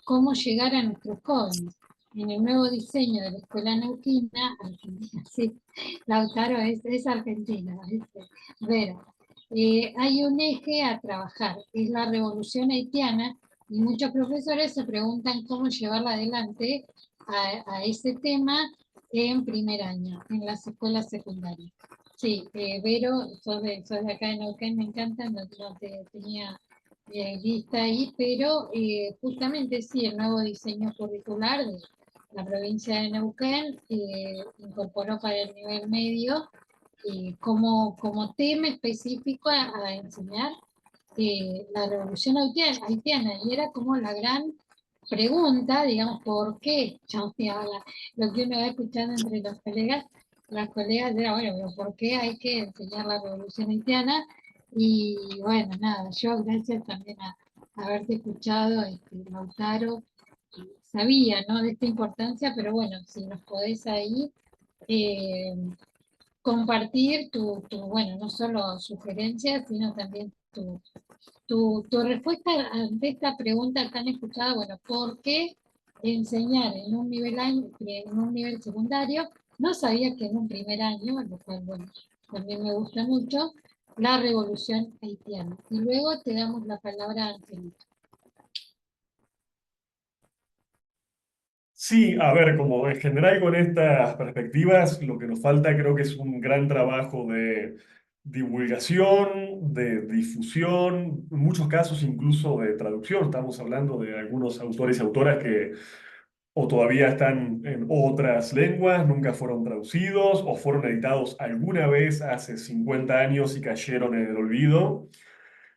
¿Cómo llegar a nuestros jóvenes? En el nuevo diseño de la escuela neuquina, Argentina, sí, Lautaro es argentina, Vera, hay un eje a trabajar, es la revolución haitiana, y muchos profesores se preguntan cómo llevarla adelante a ese tema en primer año, en las escuelas secundarias. Sí, Vero, sos de acá de Neuquén, me encanta, no te tenía lista ahí, pero justamente sí, el nuevo diseño curricular de la provincia de Neuquén incorporó para el nivel medio como tema específico a enseñar la revolución haitiana, y era como la gran pregunta, digamos, ¿por qué? Lo que uno va escuchando entre los colegas, las colegas era, bueno, pero ¿por qué hay que enseñar la revolución haitiana? Y bueno, nada, yo gracias también a haberte escuchado, Lautaro, sabía, ¿no?, de esta importancia, pero bueno, si nos podés ahí eh, compartir bueno, no solo sugerencias, sino también tu respuesta ante esta pregunta tan escuchada, bueno, ¿por qué enseñar en un nivel secundario? No sabía que en un primer año, lo cual, bueno, también me gusta mucho, la revolución haitiana. Y luego te damos la palabra a Angelito. Sí, a ver, como en general con estas perspectivas, lo que nos falta creo que es un gran trabajo de divulgación, de difusión, en muchos casos incluso de traducción. Estamos hablando de algunos autores y autoras que o todavía están en otras lenguas, nunca fueron traducidos o fueron editados alguna vez hace 50 años y cayeron en el olvido.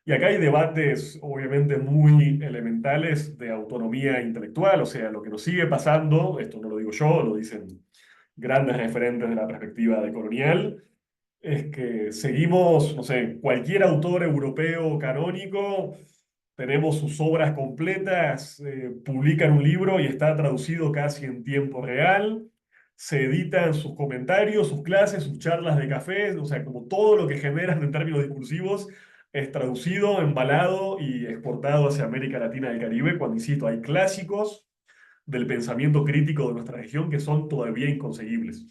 Y acá hay debates obviamente muy elementales de autonomía intelectual, o sea, lo que nos sigue pasando, esto no lo digo yo, lo dicen grandes referentes de la perspectiva decolonial, es que seguimos, no sé, cualquier autor europeo canónico, tenemos sus obras completas, publican un libro y está traducido casi en tiempo real, se editan sus comentarios, sus clases, sus charlas de café, o sea, como todo lo que generan en términos discursivos es traducido, embalado y exportado hacia América Latina y el Caribe, cuando, insisto, hay clásicos del pensamiento crítico de nuestra región que son todavía inconseguibles.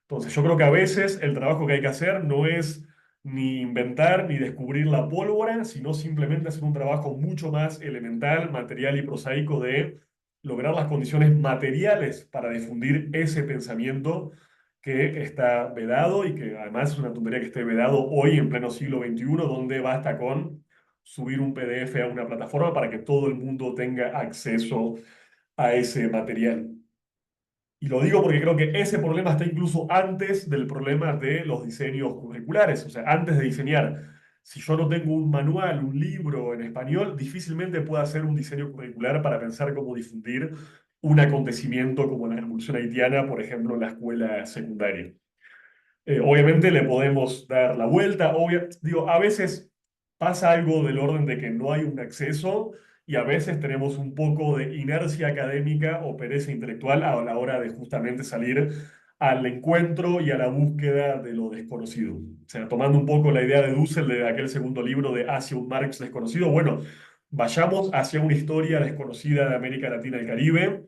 Entonces, yo creo que a veces el trabajo que hay que hacer no es ni inventar ni descubrir la pólvora, sino simplemente hacer un trabajo mucho más elemental, material y prosaico de lograr las condiciones materiales para difundir ese pensamiento que está vedado, y que además es una tontería que esté vedado hoy en pleno siglo XXI, donde basta con subir un PDF a una plataforma para que todo el mundo tenga acceso a ese material. Y lo digo porque creo que ese problema está incluso antes del problema de los diseños curriculares. O sea, antes de diseñar, si yo no tengo un manual, un libro en español, difícilmente puedo hacer un diseño curricular para pensar cómo difundir un acontecimiento como la Revolución Haitiana, por ejemplo, en la escuela secundaria. Obviamente le podemos dar la vuelta. Digo, a veces pasa algo del orden de que no hay un acceso y a veces tenemos un poco de inercia académica o pereza intelectual a la hora de justamente salir al encuentro y a la búsqueda de lo desconocido. O sea, tomando un poco la idea de Dussel de aquel segundo libro de Hacia un Marx desconocido, bueno, vayamos hacia una historia desconocida de América Latina y el Caribe.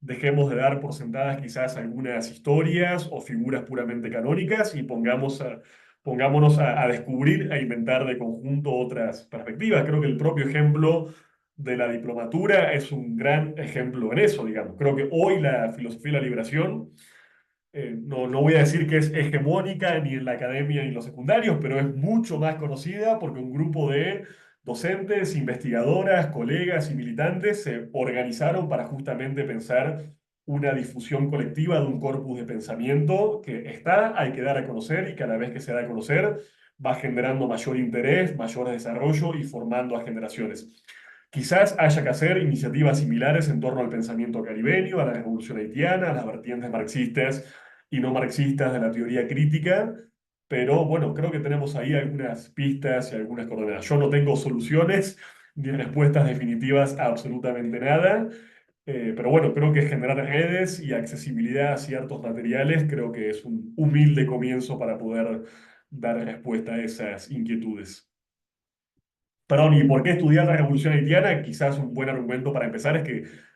Dejemos de dar por sentadas quizás algunas historias o figuras puramente canónicas y pongámonos a descubrir, a inventar de conjunto otras perspectivas. Creo que el propio ejemplo de la diplomatura es un gran ejemplo en eso, digamos. Creo que hoy la filosofía de la liberación, no voy a decir que es hegemónica ni en la academia ni en los secundarios, pero es mucho más conocida porque un grupo de docentes, investigadoras, colegas y militantes se organizaron para justamente pensar una difusión colectiva de un corpus de pensamiento que está, hay que dar a conocer y cada vez que se da a conocer va generando mayor interés, mayor desarrollo y formando a generaciones. Quizás haya que hacer iniciativas similares en torno al pensamiento caribeño, a la revolución haitiana, a las vertientes marxistas y no marxistas de la teoría crítica, pero bueno, creo que tenemos ahí algunas pistas y algunas coordenadas. Yo no tengo soluciones ni respuestas definitivas a absolutamente nada, pero bueno, creo que generar redes y accesibilidad a ciertos materiales creo que es un humilde comienzo para poder dar respuesta a esas inquietudes. Perdón, ¿y por qué estudiar la Revolución Haitiana? Quizás un buen argumento para empezar es que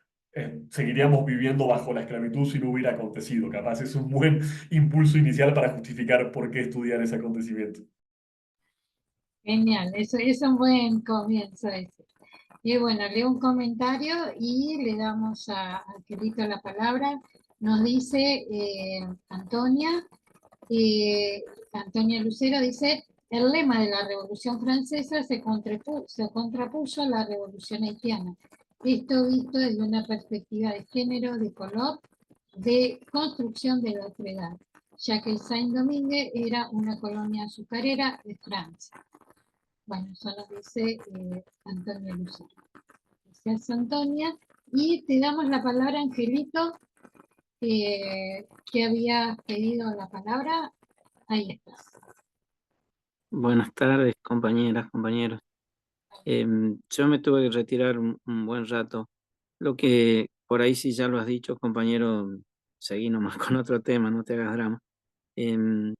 seguiríamos viviendo bajo la esclavitud si no hubiera acontecido. Capaz es un buen impulso inicial para justificar por qué estudiar ese acontecimiento. Genial, eso es un buen comienzo ese. Y bueno, leo un comentario y le damos a Angelito la palabra. Nos dice Antonia, Antonia Lucero dice, el lema de la Revolución Francesa se contrapuso a la Revolución Haitiana. Esto visto desde una perspectiva de género, de color, de construcción de la otredad, ya que Saint-Domingue era una colonia azucarera de Francia. Bueno, eso nos dice Antonia Lucero. Gracias, Antonia. Y te damos la palabra, Angelito, que había pedido la palabra. Ahí estás. Buenas tardes, compañeras, compañeros. Yo me tuve que retirar un buen rato. Lo que por ahí sí ya lo has dicho, compañero, seguí nomás con otro tema, no te hagas drama. Em,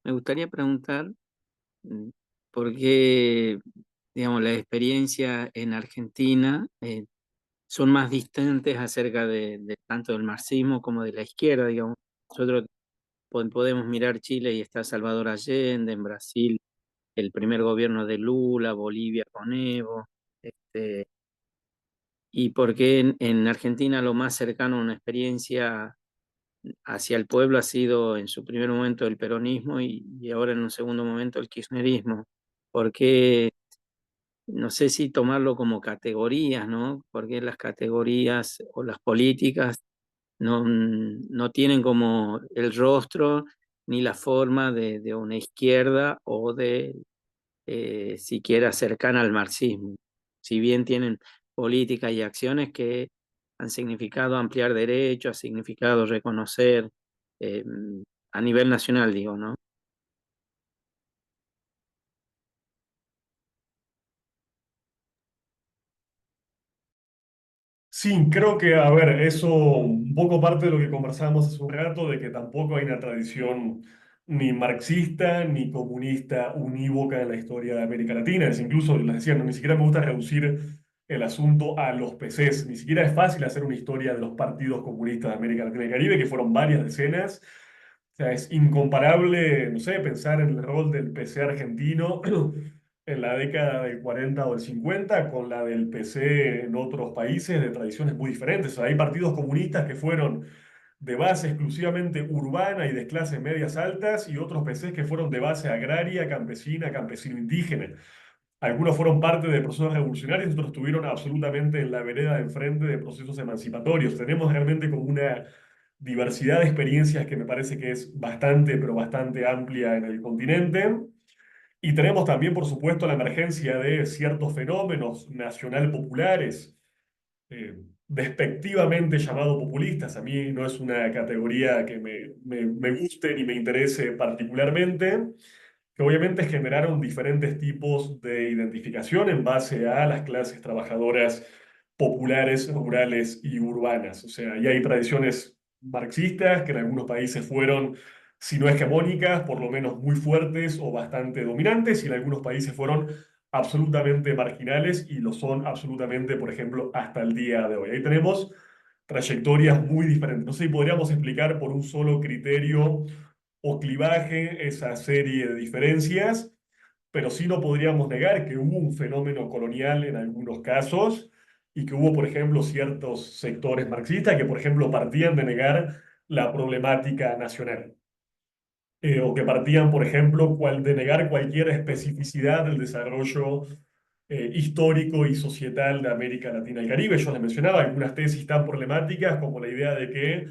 Me gustaría preguntar mm, por qué, digamos, las experiencias en Argentina son más distantes acerca de tanto del marxismo como de la izquierda, digamos. Nosotros podemos mirar Chile y está Salvador Allende, en Brasil el primer gobierno de Lula, Bolivia con Evo, y por qué en Argentina lo más cercano a una experiencia hacia el pueblo ha sido en su primer momento el peronismo y ahora en un segundo momento el kirchnerismo. Porque no sé si tomarlo como categorías, ¿no? Porque las categorías o las políticas no tienen como el rostro ni la forma de una izquierda o de siquiera cercana al marxismo. Si bien tienen políticas y acciones que han significado ampliar derechos, ha significado reconocer eh, a nivel nacional, digo, ¿no? Sí, creo que, a ver, eso un poco parte de lo que conversábamos hace un rato, de que tampoco hay una tradición ni marxista ni comunista unívoca en la historia de América Latina. Es incluso, les decía, ni siquiera me gusta reducir el asunto a los PCs. Ni siquiera es fácil hacer una historia de los partidos comunistas de América Latina y Caribe, que fueron varias decenas. O sea, es incomparable, no sé, pensar en el rol del PC argentino en la década del 40 o del 50 con la del PC en otros países de tradiciones muy diferentes. O sea, hay partidos comunistas que fueron de base exclusivamente urbana y de clases medias altas y otros PCs que fueron de base agraria, campesina, campesino indígena. Algunos fueron parte de procesos revolucionarios, otros estuvieron absolutamente en la vereda de enfrente de procesos emancipatorios. Tenemos realmente como una diversidad de experiencias que me parece que es bastante, pero bastante amplia en el continente. Y tenemos también, por supuesto, la emergencia de ciertos fenómenos nacional populares, despectivamente llamados populistas. A mí no es una categoría que me guste ni me interese particularmente, que obviamente generaron diferentes tipos de identificación en base a las clases trabajadoras populares, rurales y urbanas. O sea, y hay tradiciones marxistas que en algunos países fueron, si no hegemónicas, por lo menos muy fuertes o bastante dominantes, y en algunos países fueron absolutamente marginales y lo son absolutamente, por ejemplo, hasta el día de hoy. Ahí tenemos trayectorias muy diferentes. No sé si podríamos explicar por un solo criterio o clivaje esa serie de diferencias, pero sí no podríamos negar que hubo un fenómeno colonial en algunos casos y que hubo, por ejemplo, ciertos sectores marxistas que, por ejemplo, partían de negar la problemática nacional. O que partían, por ejemplo, de negar cualquier especificidad del desarrollo histórico y societal de América Latina y Caribe. Yo les mencionaba algunas tesis tan problemáticas como la idea de que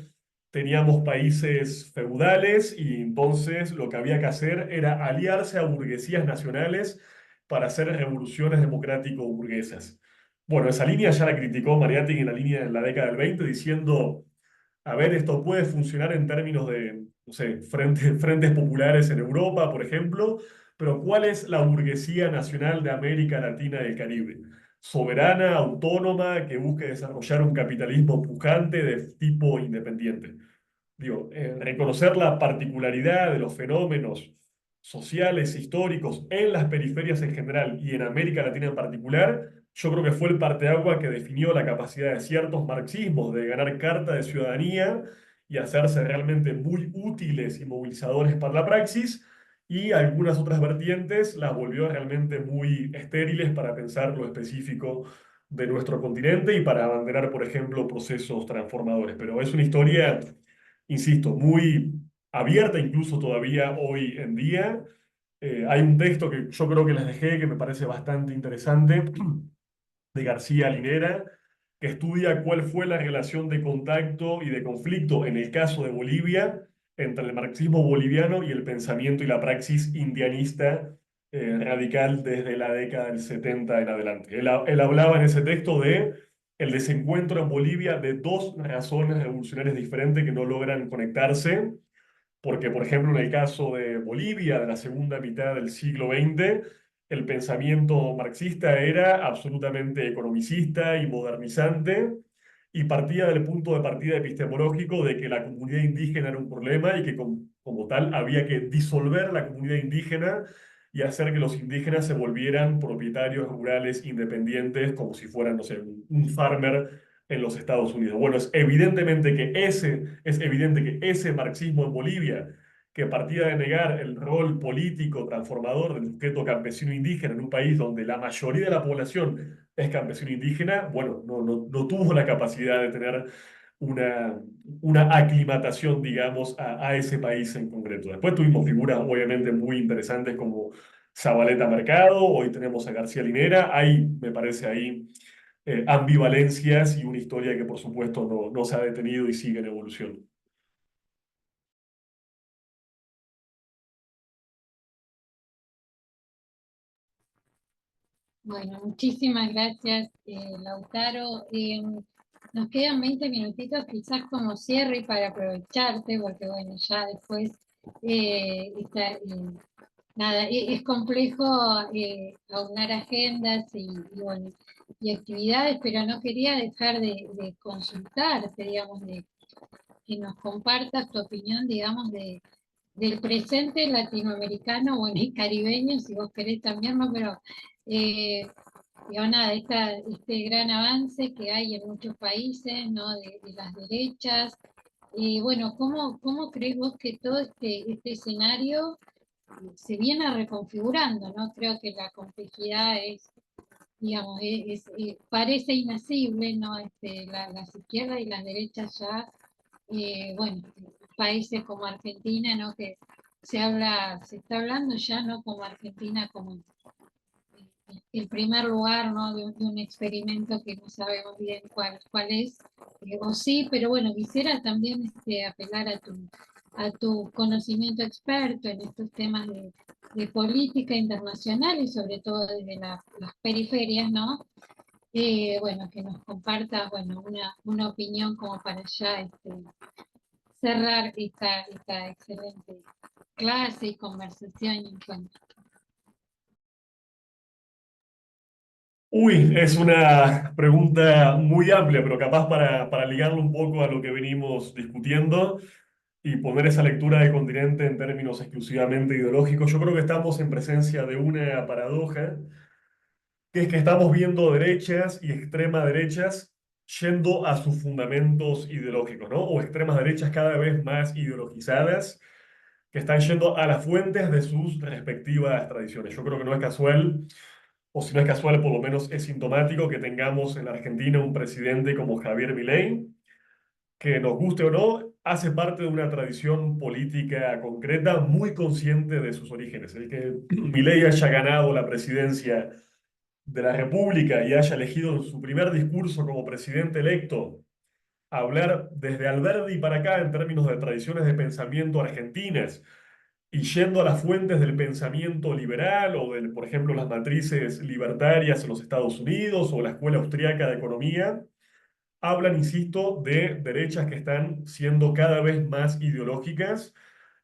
teníamos países feudales y entonces lo que había que hacer era aliarse a burguesías nacionales para hacer revoluciones democrático-burguesas. Bueno, esa línea ya la criticó Mariátegui en la línea en la década del 20 diciendo, a ver, esto puede funcionar en términos de, no sé, frentes populares en Europa, por ejemplo, pero ¿cuál es la burguesía nacional de América Latina y el Caribe? Soberana, autónoma, que busque desarrollar un capitalismo pujante de tipo independiente. Digo, reconocer la particularidad de los fenómenos sociales, históricos en las periferias en general y en América Latina en particular, yo creo que fue el parteaguas que definió la capacidad de ciertos marxismos de ganar carta de ciudadanía y hacerse realmente muy útiles y movilizadores para la praxis, y algunas otras vertientes las volvió realmente muy estériles para pensar lo específico de nuestro continente y para abanderar, por ejemplo, procesos transformadores. Pero es una historia, insisto, muy abierta incluso todavía hoy en día. Hay un texto que yo creo que les dejé que me parece bastante interesante, de García Linera, que estudia cuál fue la relación de contacto y de conflicto en el caso de Bolivia entre el marxismo boliviano y el pensamiento y la praxis indianista radical desde la década del 70 en adelante. Él hablaba en ese texto de el desencuentro en Bolivia de dos razones revolucionarias diferentes que no logran conectarse, porque, por ejemplo, en el caso de Bolivia, de la segunda mitad del siglo XX, el pensamiento marxista era absolutamente economicista y modernizante, y partía del punto de partida epistemológico de que la comunidad indígena era un problema y que como tal había que disolver la comunidad indígena y hacer que los indígenas se volvieran propietarios rurales independientes como si fueran, no sé, un farmer en los Estados Unidos. Bueno, es evidente que ese marxismo en Bolivia, que partía de negar el rol político transformador del sujeto campesino indígena en un país donde la mayoría de la población es campesino indígena, bueno, no tuvo la capacidad de tener una aclimatación, digamos, a ese país en concreto. Después tuvimos figuras obviamente muy interesantes como Zabaleta Mercado, hoy tenemos a García Linera, hay, me parece ahí, ambivalencias y una historia que por supuesto no se ha detenido y sigue en evolución. Bueno, muchísimas gracias, Lautaro. Nos quedan 20 minutitos quizás como cierre y para aprovecharte, porque bueno, ya después nada, es complejo aunar agendas bueno, y actividades, pero no quería dejar de consultarte, digamos, de que nos compartas tu opinión, digamos, del presente latinoamericano, bueno, y caribeño, si vos querés también, ¿no? Pero, digo, nada, este gran avance que hay en muchos países, ¿no? De las derechas. Bueno, ¿cómo crees vos que todo este escenario se viene reconfigurando, ¿no? Creo que la complejidad digamos, parece inasible, ¿no? Las izquierdas y las derechas ya, bueno, países como Argentina, ¿no? Que se está hablando ya, ¿no? Como Argentina como el primer lugar, ¿no? De un experimento que no sabemos bien cuál es, o sí, pero bueno, quisiera también apelar a tu conocimiento experto en estos temas de política internacional y sobre todo desde las periferias, ¿no? Bueno, que nos compartas, bueno, una opinión como para ya cerrar esta excelente clase y conversación y encuentro. Uy, es una pregunta muy amplia, pero capaz para ligarlo un poco a lo que venimos discutiendo y poner esa lectura de continente en términos exclusivamente ideológicos. Yo creo que estamos en presencia de una paradoja, que es que estamos viendo derechas y extremas derechas yendo a sus fundamentos ideológicos, ¿no? O extremas derechas cada vez más ideologizadas, que están yendo a las fuentes de sus respectivas tradiciones. Yo creo que no es casual, o si no es casual, por lo menos es sintomático que tengamos en la Argentina un presidente como Javier Milei, que nos guste o no, hace parte de una tradición política concreta muy consciente de sus orígenes. El que Milei haya ganado la presidencia de la República y haya elegido en su primer discurso como presidente electo hablar desde Alberdi para acá en términos de tradiciones de pensamiento argentinas y yendo a las fuentes del pensamiento liberal o del, por ejemplo, las matrices libertarias en los Estados Unidos o la Escuela Austriaca de Economía, hablan, insisto, de derechas que están siendo cada vez más ideológicas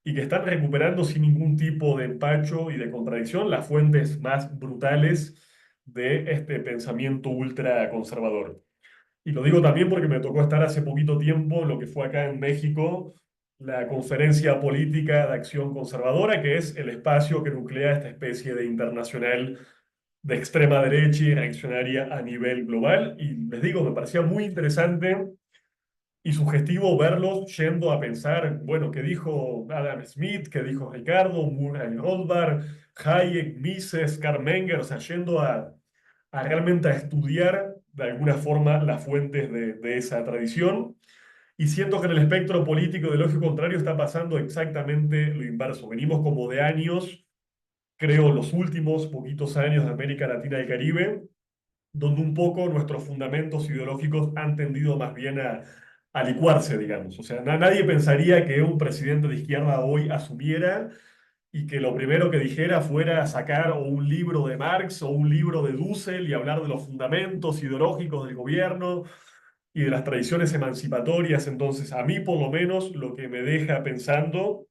y que están recuperando sin ningún tipo de empacho y de contradicción las fuentes más brutales de este pensamiento ultraconservador. Y lo digo también porque me tocó estar hace poquito tiempo en lo que fue acá en México, la Conferencia Política de Acción Conservadora, que es el espacio que nuclea esta especie de internacional de extrema derecha y reaccionaria a nivel global. Y les digo, me parecía muy interesante y sugestivo verlos yendo a pensar, bueno, qué dijo Adam Smith, qué dijo Ricardo, Murray Rothbard, Hayek, Mises, Karl Menger, o sea, yendo a realmente a estudiar de alguna forma las fuentes de esa tradición. Y siento que en el espectro político ideológico contrario está pasando exactamente lo inverso. Venimos como de años, creo, los últimos poquitos años de América Latina y Caribe, donde un poco nuestros fundamentos ideológicos han tendido más bien a licuarse, digamos. O sea, nadie pensaría que un presidente de izquierda hoy asumiera y que lo primero que dijera fuera sacar o un libro de Marx o un libro de Dussel y hablar de los fundamentos ideológicos del gobierno y de las tradiciones emancipatorias. Entonces, a mí por lo menos lo que me deja pensando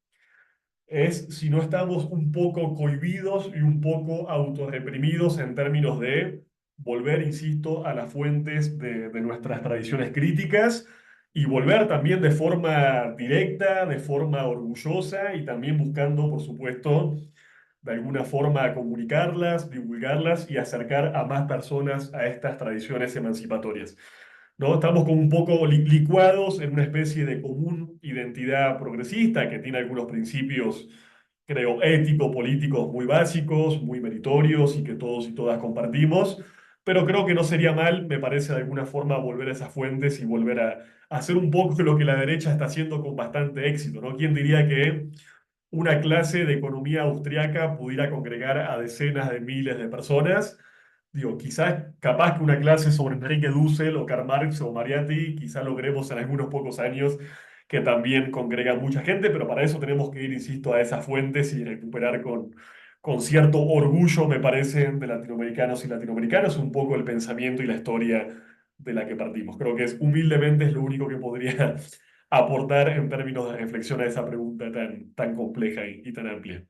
es si no estamos un poco cohibidos y un poco autorreprimidos en términos de volver, insisto, a las fuentes de nuestras tradiciones críticas y volver también de forma directa, de forma orgullosa y también buscando, por supuesto, de alguna forma comunicarlas, divulgarlas y acercar a más personas a estas tradiciones emancipatorias. ¿No? Estamos como un poco licuados en una especie de común identidad progresista que tiene algunos principios, creo, ético-políticos muy básicos, muy meritorios y que todos y todas compartimos, pero creo que no sería mal, me parece, de alguna forma volver a esas fuentes y volver a hacer un poco lo que la derecha está haciendo con bastante éxito, ¿no? ¿Quién diría que una clase de economía austriaca pudiera congregar a decenas de miles de personas? Digo, quizás, capaz que una clase sobre Enrique Dussel o Karl Marx o Mariatti, quizás logremos en algunos pocos años que también congrega mucha gente, pero para eso tenemos que ir, insisto, a esas fuentes y recuperar con cierto orgullo, me parece, de latinoamericanos y latinoamericanas, un poco el pensamiento y la historia de la que partimos. Creo que humildemente es lo único que podría aportar en términos de reflexión a esa pregunta tan compleja y tan amplia.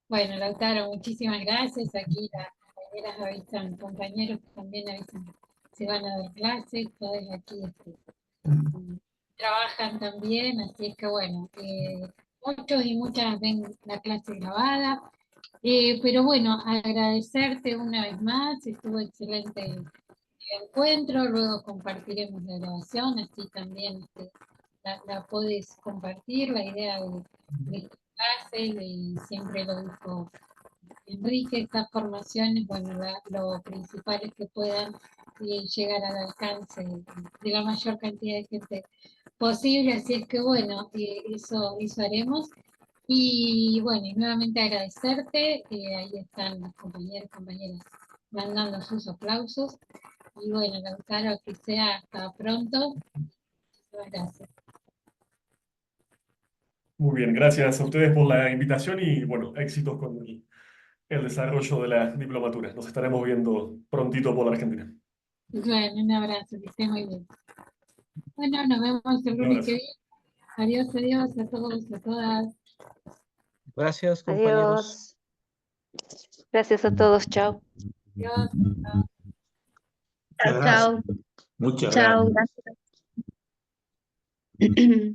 Bueno, Lautaro, muchísimas gracias. Aquí las compañeras avisan, compañeros también avisan, se van a dar clases, todos aquí trabajan también, así es que bueno, muchos y muchas ven la clase grabada. Pero bueno, agradecerte una vez más, estuvo excelente el encuentro, luego compartiremos la grabación, así también la podés compartir, la idea de esta clase, y siempre lo dijo Enrique, estas formaciones, bueno, lo principal es que puedan llegar al alcance de la mayor cantidad de gente posible, así es que bueno, eso haremos. Y bueno, y nuevamente agradecerte, ahí están los compañeros y compañeras mandando sus aplausos. Y bueno, Lautaro, que sea hasta pronto. Muchas gracias. Muy bien, gracias a ustedes por la invitación y bueno, éxitos con el desarrollo de la diplomatura. Nos estaremos viendo prontito por la Argentina. Bueno, un abrazo, que esté muy bien. Bueno, nos vemos el Un lunes que abrazo. viene. Adiós, adiós a todos, a todas. Gracias, compañeros. Adiós. Gracias a todos. Chao. Adiós. Muchas Chao, gracias. chao. Muchas Chao, gracias. gracias.